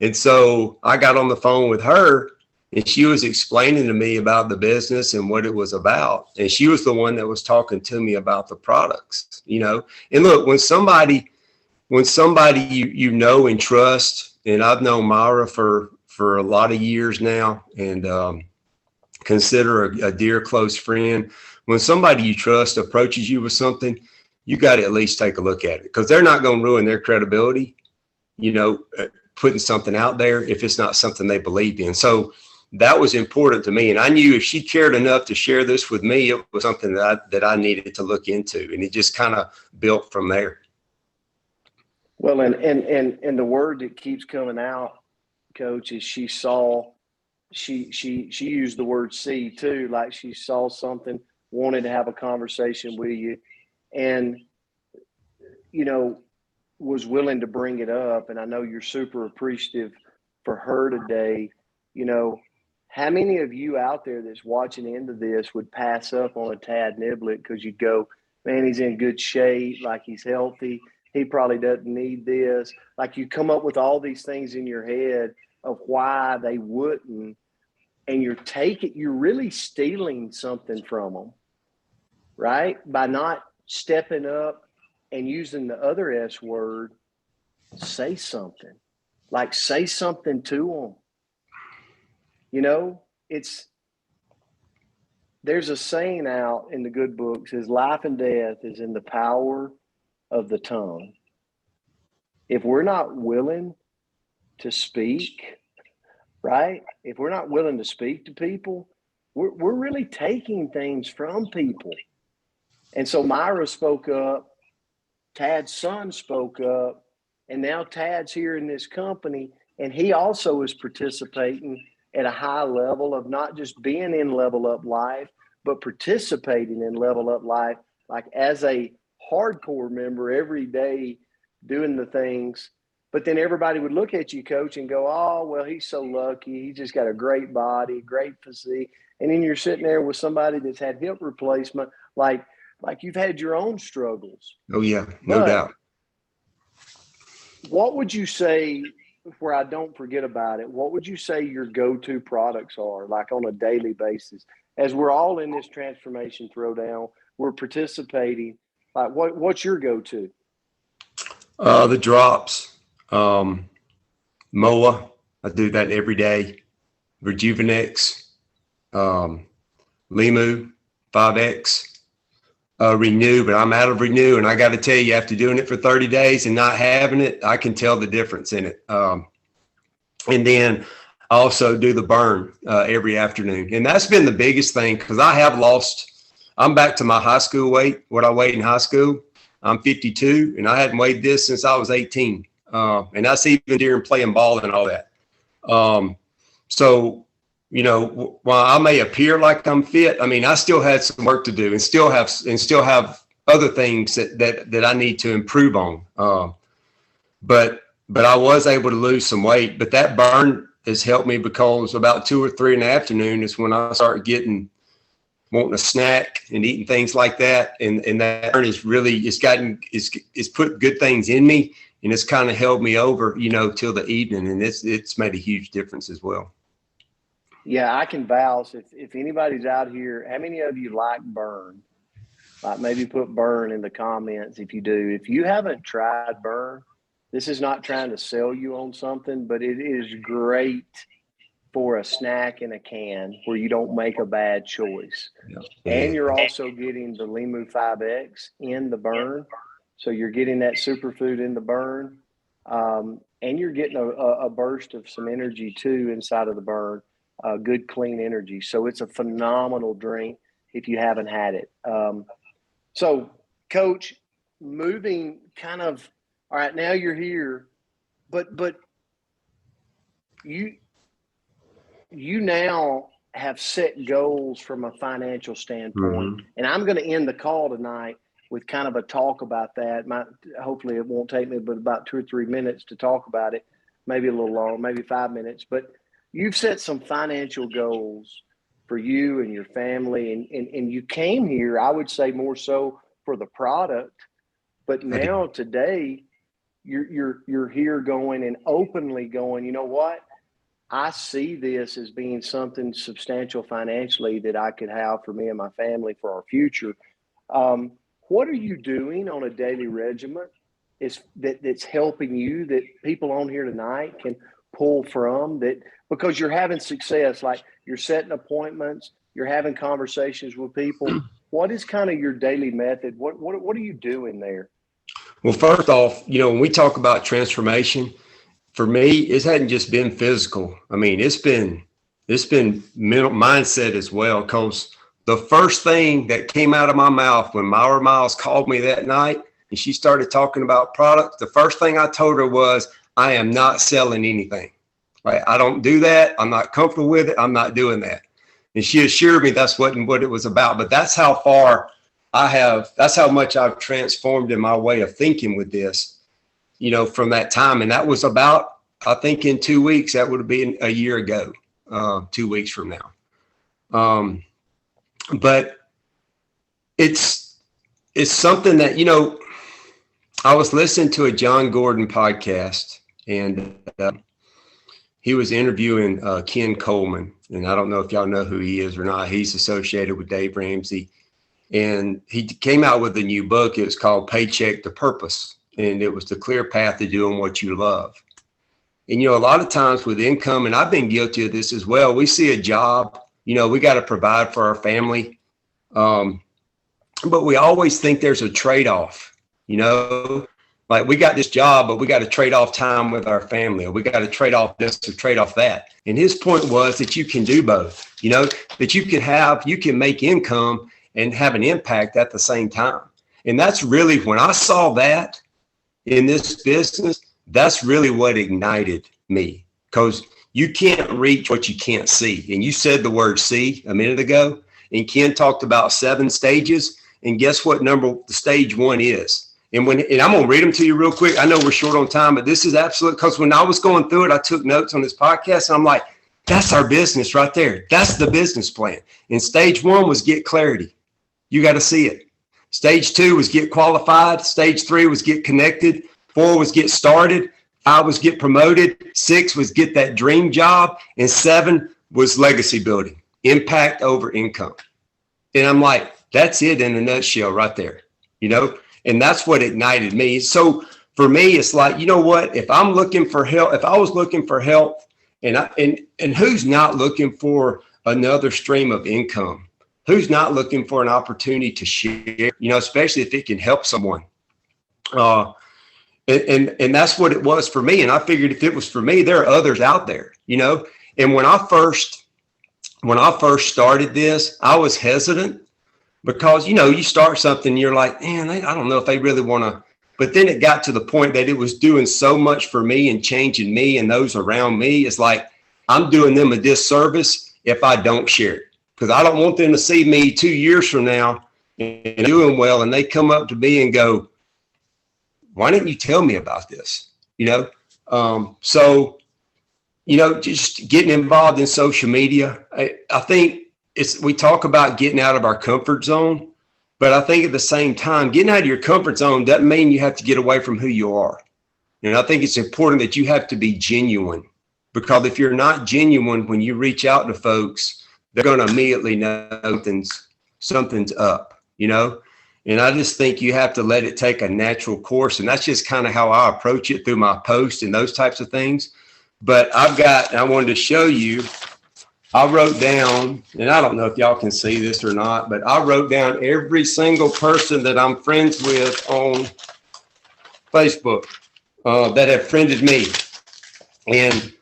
And so I got on the phone with her, and she was explaining to me about the business and what it was about. And she was the one that was talking to me about the products, And look, when somebody you know and trust, and I've known Myra for a lot of years now, and consider a dear close friend. When somebody you trust approaches you with something, you got to at least take a look at it, because they're not going to ruin their credibility, putting something out there if it's not something they believed in. So that was important to me. And I knew if she cared enough to share this with me, it was something that I needed to look into. And it just kind of built from there. Well, and the word that keeps coming out, Coach, is she saw she used the word see too, like she saw something, wanted to have a conversation with you, and was willing to bring it up. And I know you're super appreciative for her today. How many of you out there that's watching into this would pass up on a Tad Niblett because you go, man, he's in good shape, like he's healthy, he probably doesn't need this. Like you come up with all these things in your head of why they wouldn't, and you're really stealing something from them, right? By not stepping up and using the other S word. Say something, like say something to them. There's a saying out in the good book, says life and death is in the power of the tongue. If we're not willing to speak, right? If we're not willing to speak to people, we're really taking things from people. And so Myra spoke up, Tad's son spoke up, and now Tad's here in this company, and he also is participating at a high level of not just being in Level Up Life, but participating in Level Up Life, like as a hardcore member every day doing the things. But then everybody would look at you, Coach, and go, oh, well, he's so lucky. He just got a great body, great physique. And then you're sitting there with somebody that's had hip replacement, like you've had your own struggles. Oh, yeah, no doubt. What would you say, where I don't forget about it, what would you say your go-to products are, like on a daily basis? As we're all in this transformation throwdown, we're participating. Like what's your go-to? The drops, MOA, I do that every day. Rejuvenex, Limu, 5X, Renew, but I'm out of Renew. And I got to tell you, after doing it for 30 days and not having it, I can tell the difference in it. And then I also do the burn every afternoon. And that's been the biggest thing, because I'm back to my high school weight, what I weighed in high school. I'm 52, and I hadn't weighed this since I was 18. And that's even during playing ball and all that. So, while I may appear like I'm fit, I mean, I still had some work to do and still have other things that I need to improve on. But I was able to lose some weight. But that burn has helped me, because about 2 or 3 in the afternoon is when I start wanting a snack and eating things like that. And that burn is really, it's put good things in me, and it's kind of held me over, till the evening. And it's made a huge difference as well. Yeah, I can vouch. If anybody's out here, how many of you like burn? Like maybe put burn in the comments if you do. If you haven't tried burn, this is not trying to sell you on something, but it is great for a snack in a can where you don't make a bad choice. Yeah. And you're also getting the Limu 5X in the burn. So you're getting that superfood in the burn. And you're getting a burst of some energy too inside of the burn. Good, clean energy. So it's a phenomenal drink if you haven't had it. So, Coach, moving kind of, all right, now you're here, but you now have set goals from a financial standpoint. Mm-hmm. And I'm going to end the call tonight with kind of a talk about that. Hopefully it won't take me but about 2 or 3 minutes to talk about it, maybe a little longer, maybe 5 minutes. But you've set some financial goals for you and your family, and you came here, I would say, more so for the product. But now today, you're here going and openly going, you know what? I see this as being something substantial financially that I could have for me and my family for our future. What are you doing on a daily regimen that's helping you, that people on here tonight can pull from, that because you're having success, like you're setting appointments, you're having conversations with people? What is kind of your daily method? What are you doing there? Well, first off, when we talk about transformation, for me, it hadn't just been physical. I mean, it's been mental mindset as well, because the first thing that came out of my mouth when Myra Miles called me that night and she started talking about products, the first thing I told her was, I am not selling anything. Right? I don't do that. I'm not comfortable with it. I'm not doing that. And she assured me that's what it was about. But that's how far that's how much I've transformed in my way of thinking with this, from that time. And that was about, I think in 2 weeks, that would have been a year ago, 2 weeks from now. But it's something that, I was listening to a John Gordon podcast, and he was interviewing Ken Coleman. And I don't know if y'all know who he is or not. He's associated with Dave Ramsey. And he came out with a new book. It was called Paycheck to Purpose. And it was the clear path to doing what you love. And, a lot of times with income, and I've been guilty of this as well, we see a job, we got to provide for our family. But we always think there's a trade-off, like we got this job, but we got to trade off time with our family, or we got to trade off this or trade off that. And his point was that you can do both, that you can make income and have an impact at the same time. And that's really, when I saw that in this business, that's really what ignited me, because you can't reach what you can't see. And you said the word see a minute ago, and Ken talked about 7 stages. And guess what number the stage 1 is? And I'm going to read them to you real quick. I know we're short on time, but this is absolute, because when I was going through it, I took notes on this podcast, and I'm like, that's our business right there. That's the business plan. And stage 1 was get clarity. You got to see it. Stage 2 was get qualified. Stage 3 was get connected. 4 was get started. 5 was get promoted. 6 was get that dream job. And 7 was legacy building, impact over income. And I'm like, that's it in a nutshell right there, and that's what ignited me. So for me, it's like, what, if I'm looking for help, if I was looking for help, and who's not looking for another stream of income? Who's not looking for an opportunity to share, especially if it can help someone? And that's what it was for me. And I figured if it was for me, there are others out there, and when I first started this, I was hesitant, because, you start something, you're like, man, I don't know if they really want to. But then it got to the point that it was doing so much for me and changing me and those around me. It's like, I'm doing them a disservice if I don't share it, because I don't want them to see me 2 years from now and doing well, and they come up to me and go, why didn't you tell me about this? So, just getting involved in social media. I think we talk about getting out of our comfort zone, but I think at the same time, getting out of your comfort zone doesn't mean you have to get away from who you are. I think it's important that you have to be genuine, because if you're not genuine, when you reach out to folks, they're going to immediately know something's up, And I just think you have to let it take a natural course. And that's just kind of how I approach it through my posts and those types of things. But I wanted to show you, I wrote down, and I don't know if y'all can see this or not, but I wrote down every single person that I'm friends with on Facebook that have friended me. And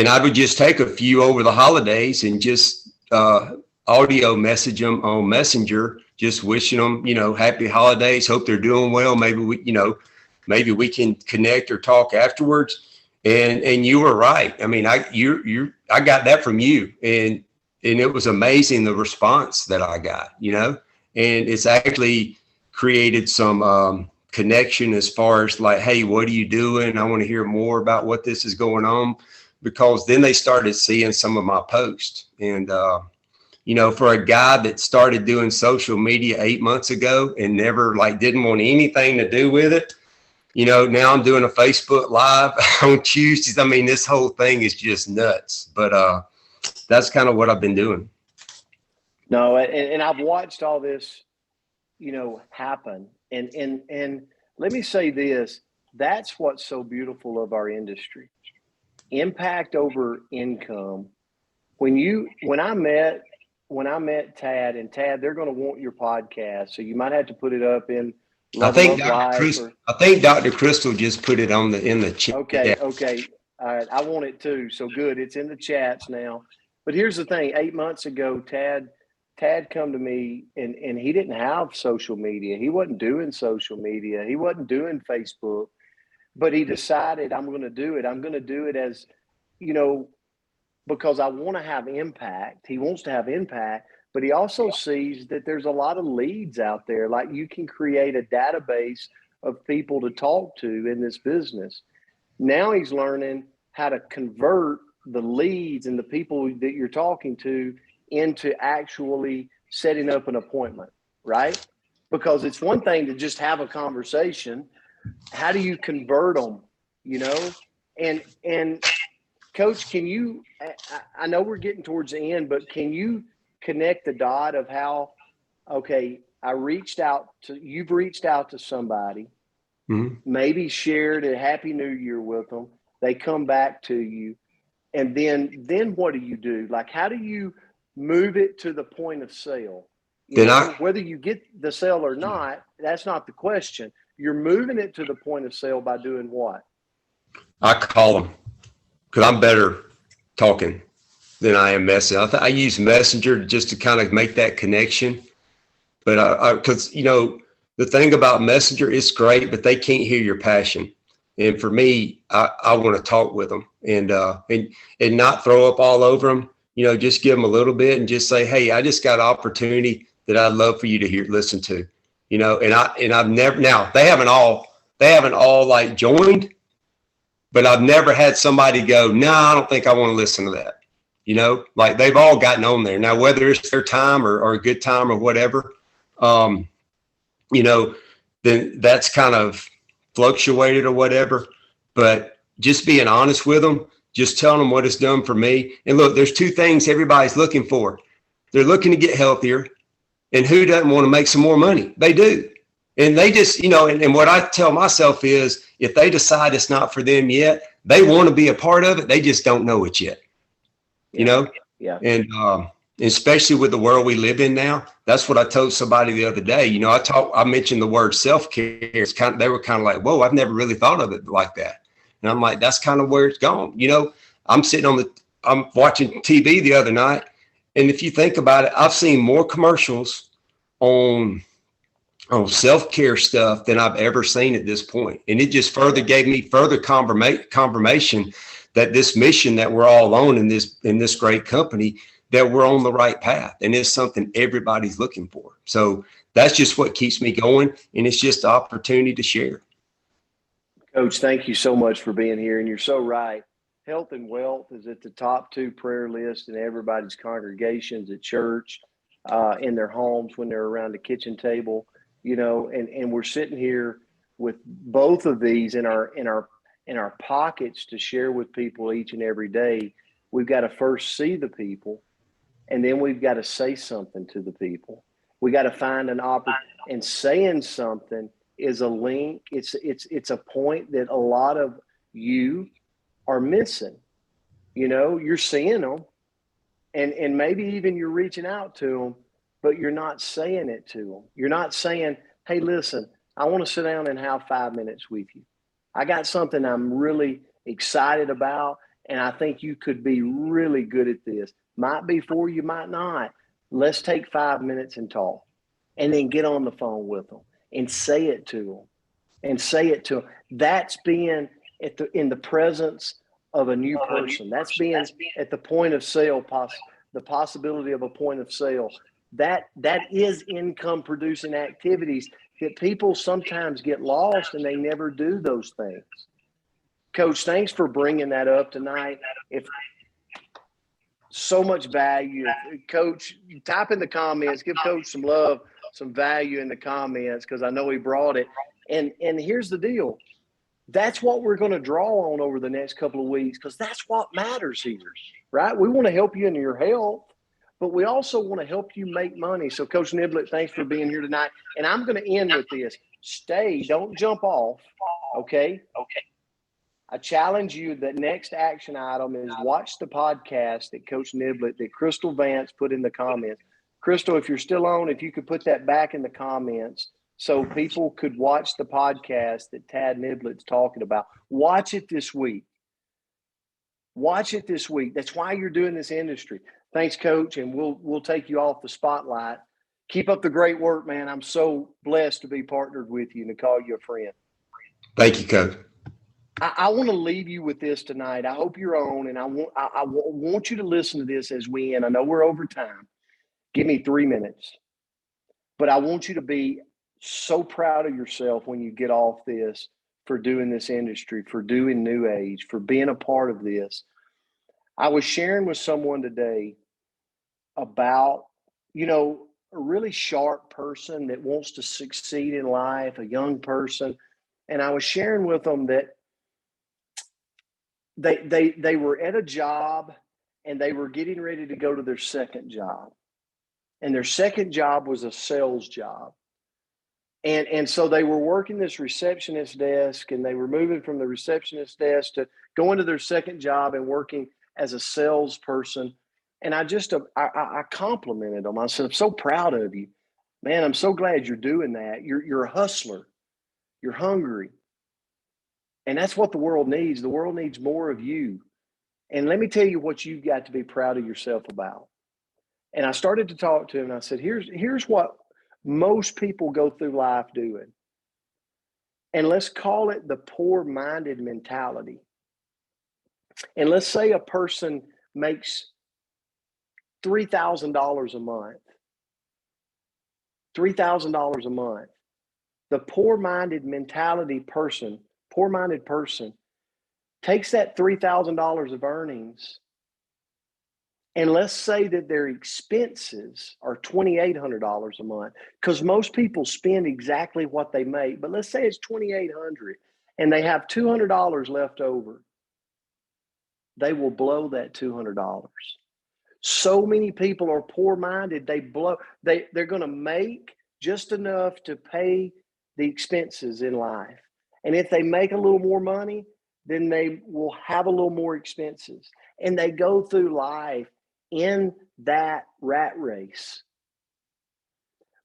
I would just take a few over the holidays and just audio message them on Messenger, just wishing them, happy holidays. Hope they're doing well. Maybe we can connect or talk afterwards. And you were right. I mean, I got that from you, and it was amazing the response that I got, and it's actually created some connection as far as like, hey, what are you doing? I want to hear more about what this is going on, because then they started seeing some of my posts. And for a guy that started doing social media 8 months ago and never didn't want anything to do with it, now I'm doing a Facebook Live on Tuesdays. I mean, this whole thing is just nuts, but that's kind of what I've been doing. No, and I've watched all this, happen. And let me say this, that's what's so beautiful of our industry. Impact over income. When I met Tad, and Tad, they're going to want your podcast, so you might have to put it up in. I think Dr. Crystal just put it in the chat. Okay. All right. I want it too. So good. It's in the chats now. But here's the thing. 8 months ago, Tad come to me, and he didn't have social media. He wasn't doing social media. He wasn't doing Facebook. But he decided, I'm going to do it. I'm going to do it as you know, because I want to have impact. He wants to have impact, but he also sees that there's a lot of leads out there. Like you can create a database of people to talk to in this business. Now he's learning how to convert the leads and the people that you're talking to into actually setting up an appointment, right? Because it's one thing to just have a conversation. How do you convert them, you know? And Coach, can you, I know we're getting towards the end, but can you connect the dot of how, okay, you've reached out to somebody, maybe shared a Happy New Year with them. They come back to you. And then what do you do? Like, how do you move it to the point of sale? Whether you get the sale or not, that's not the question. You're moving it to the point of sale by doing what? I call them because I'm better talking than I am messaging. I use Messenger just to kind of make that connection. But because, you know, the thing about Messenger, it's great, but they can't hear your passion. And for me, I want to talk with them and not throw up all over them. You know, just give them a little bit and just say, hey, I just got an opportunity that I'd love for you to listen to. You know, and I've never, now they haven't all like joined, but I've never had somebody go, no, I don't think I want to listen to that. You know, like they've all gotten on there. Now, whether it's their time or a good time or whatever, you know, then that's kind of fluctuated or whatever. But just being honest with them, just telling them what it's done for me. And look, there's two things everybody's looking for. They're looking to get healthier. And who doesn't want to make some more money? They do. And they just, you know, and what I tell myself is if they decide it's not for them yet, they want to be a part of it. They just don't know it yet, you know? Yeah. And especially with the world we live in now, that's what I told somebody the other day. You know, I mentioned the word self-care. They were kind of like, whoa, I've never really thought of it like that. And I'm like, that's kind of where it's gone. You know, I'm watching TV the other night. And if you think about it, I've seen more commercials on self-care stuff than I've ever seen at this point. And it just further gave me further confirmation that this mission that we're all on in this great company, that we're on the right path. And it's something everybody's looking for. So that's just what keeps me going. And it's just the opportunity to share. Coach, thank you so much for being here. And you're so right. Health and wealth is at the top 2 prayer list in everybody's congregations, at church, in their homes when they're around the kitchen table, you know, and we're sitting here with both of these in our pockets to share with people each and every day. We've got to first see the people, and then we've got to say something to the people. We got to find an opportunity, and saying something is a link. It's a point that a lot of you are missing. You know, you're seeing them and maybe even you're reaching out to them, but you're not saying it to them. You're not saying, hey, listen, I want to sit down and have 5 minutes with you. I got something I'm really excited about, and I think you could be really good at this. Might be for you, might not. Let's take 5 minutes and talk, and then get on the phone with them and say it to them. That's being in the presence of a new person. That's being at the point of sale, the possibility of a point of sale. That is income producing activities that people sometimes get lost and they never do those things. Coach, thanks for bringing that up tonight. If so much value, Coach, type in the comments, give Coach some love, some value in the comments, because I know he brought it. And here's the deal. That's what we're going to draw on over the next couple of weeks, because that's what matters here, right? We want to help you in your health, but we also want to help you make money. So, Coach Niblett, thanks for being here tonight. And I'm going to end with this. Stay, don't jump off, okay? I challenge you, that next action item is watch the podcast that Coach Niblett, that Crystal Vance put in the comments. Crystal, if you're still on, if you could put that back in the comments so people could watch the podcast that Tad Niblett's talking about. Watch it this week. Watch it this week. That's why you're doing this industry. Thanks, Coach, and we'll take you off the spotlight. Keep up the great work, man. I'm so blessed to be partnered with you and to call you a friend. Thank you, Coach. I want to leave you with this tonight. I hope you're on, and I want you to listen to this as we end. I know we're over time. Give me 3 minutes. But I want you to be so proud of yourself when you get off this for doing this industry, for doing New Age, for being a part of this. I was sharing with someone today about, a really sharp person that wants to succeed in life, a young person. And I was sharing with them that they were at a job and they were getting ready to go to their second job. And their second job was a sales job. And so they were working this receptionist desk, and they were moving from the receptionist desk to going to their second job and working as a salesperson. And I complimented them. I said, I'm so proud of you, man. I'm so glad you're doing that. You're a hustler. You're hungry. And that's what the world needs. The world needs more of you. And let me tell you what you've got to be proud of yourself about. And I started to talk to him, and I said, here's what most people go through life doing. And let's call it the poor-minded mentality. And let's say a person makes $3,000 a month. $3,000 a month. The poor-minded person takes that $3,000 of earnings, and let's say that their expenses are $2,800 a month, because most people spend exactly what they make. But let's say it's $2,800 and they have $200 left over. They will blow that $200. So many people are poor-minded. They're going to make just enough to pay the expenses in life. And if they make a little more money, then they will have a little more expenses. And they go through life in that rat race.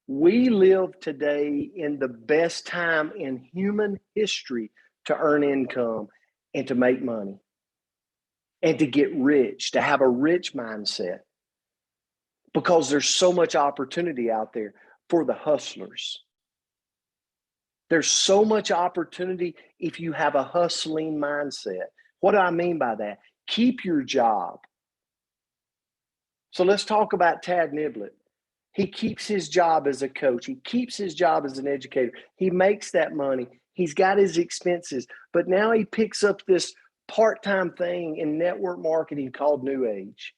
We live today in the best time in human history to earn income and to make money and to get rich, to have a rich mindset, because there's so much opportunity out there for the hustlers. There's so much opportunity if you have a hustling mindset. What do I mean by that? Keep your job. So let's talk about Tad Niblett. He keeps his job as a coach. He keeps his job as an educator. He makes that money. He's got his expenses, but now he picks up this part-time thing in network marketing called New Age.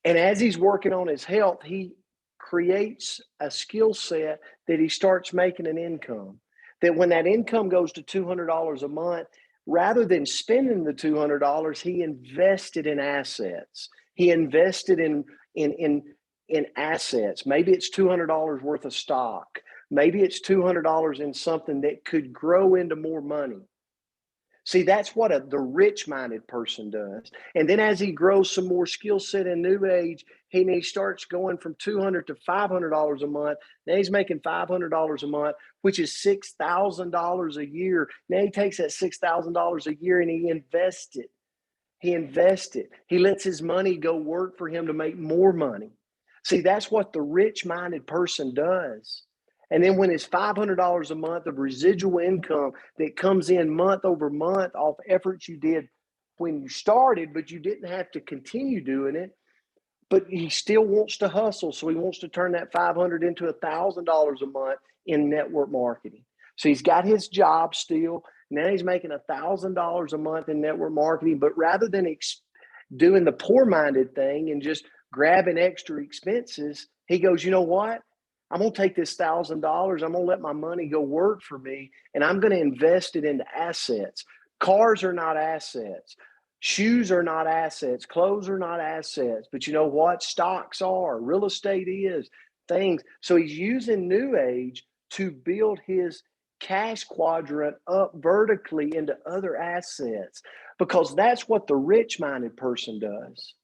And as he's working on his health, he creates a skill set that he starts making an income. That when that income goes to $200 a month, rather than spending the $200, he invested in assets. He invested in assets. Maybe it's $200 worth of stock. Maybe it's $200 in something that could grow into more money. See, that's what the rich-minded person does. And then as he grows some more skill set in New Age, he starts going from $200 to $500 a month. Now he's making $500 a month, which is $6,000 a year. Now he takes that $6,000 a year and he invests it. He lets his money go work for him to make more money. See, that's what the rich-minded person does. And then when it's $500 a month of residual income that comes in month over month off efforts you did when you started, but you didn't have to continue doing it, but he still wants to hustle. So he wants to turn that $500 into $1,000 a month in network marketing. So he's got his job still. Now he's making $1,000 a month in network marketing, but rather than doing the poor-minded thing and just grabbing extra expenses, he goes, you know what? I'm going to take this $1,000. I'm going to let my money go work for me, and I'm going to invest it into assets. Cars are not assets. Shoes are not assets. Clothes are not assets. But you know what? Stocks are. Real estate is. Things. So he's using New Age to build his cash quadrant up vertically into other assets, because that's what the rich-minded person does.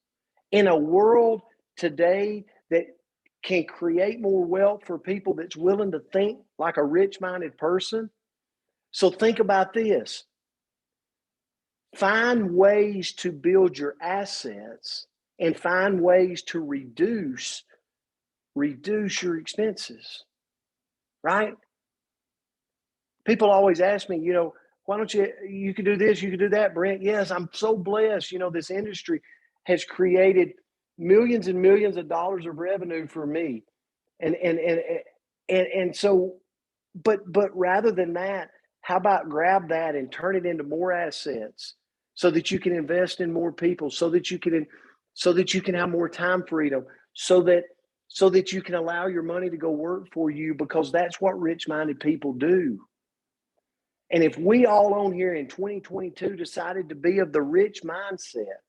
In a world today that can create more wealth for people that's willing to think like a rich-minded person. So think about this. Find ways to build your assets and find ways to reduce your expenses, right? People always ask me, Why don't you can do this, you can do that, Brent. Yes, I'm so blessed. You know, this industry has created millions and millions of dollars of revenue for me. And so, but rather than that, how about grab that and turn it into more assets so that you can invest in more people, so that you can have more time freedom, so that you can allow your money to go work for you, because that's what rich-minded people do. And if we all on here in 2022 decided to be of the rich mindset,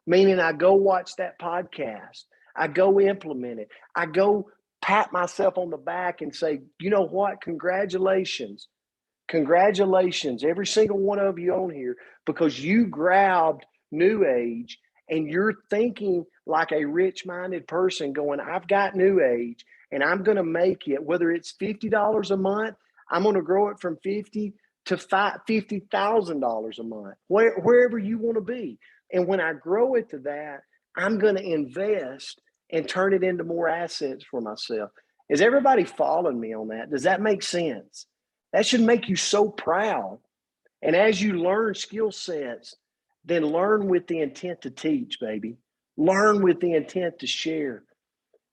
meaning I go watch that podcast, I go implement it, I go pat myself on the back and say, you know what, congratulations, every single one of you on here, because you grabbed New Age and you're thinking like a rich-minded person going, I've got New Age and I'm going to make it, whether it's $50 a month, I'm going to grow it from $50 to $50,000 a month, wherever you want to be. And when I grow it to that, I'm going to invest and turn it into more assets for myself. Is everybody following me on that? Does that make sense? That should make you so proud. And as you learn skill sets, then learn with the intent to teach, baby. Learn with the intent to share.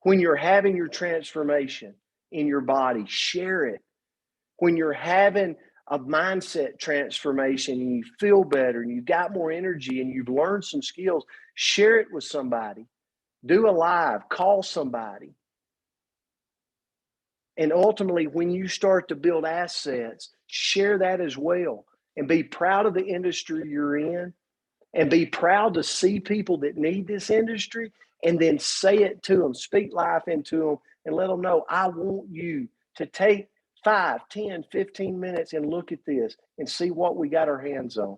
When you're having your transformation in your body, share it. When you're having a mindset transformation and you feel better and you've got more energy and you've learned some skills, share it with somebody. Do a live, call somebody. And ultimately, when you start to build assets, share that as well and be proud of the industry you're in and be proud to see people that need this industry and then say it to them, speak life into them and let them know, I want you to take 5, 10, 15 minutes and look at this and see what we got our hands on.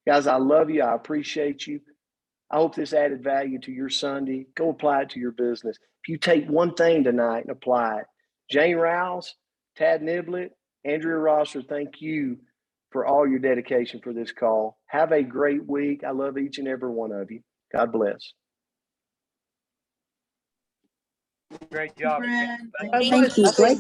Guys, I love you. I appreciate you. I hope this added value to your Sunday. Go apply it to your business. If you take one thing tonight and apply it, Jayne Rouse, Tad Niblett, Andrea Rosser, thank you for all your dedication for this call. Have a great week. I love each and every one of you. God bless. Great job. Thank you. Great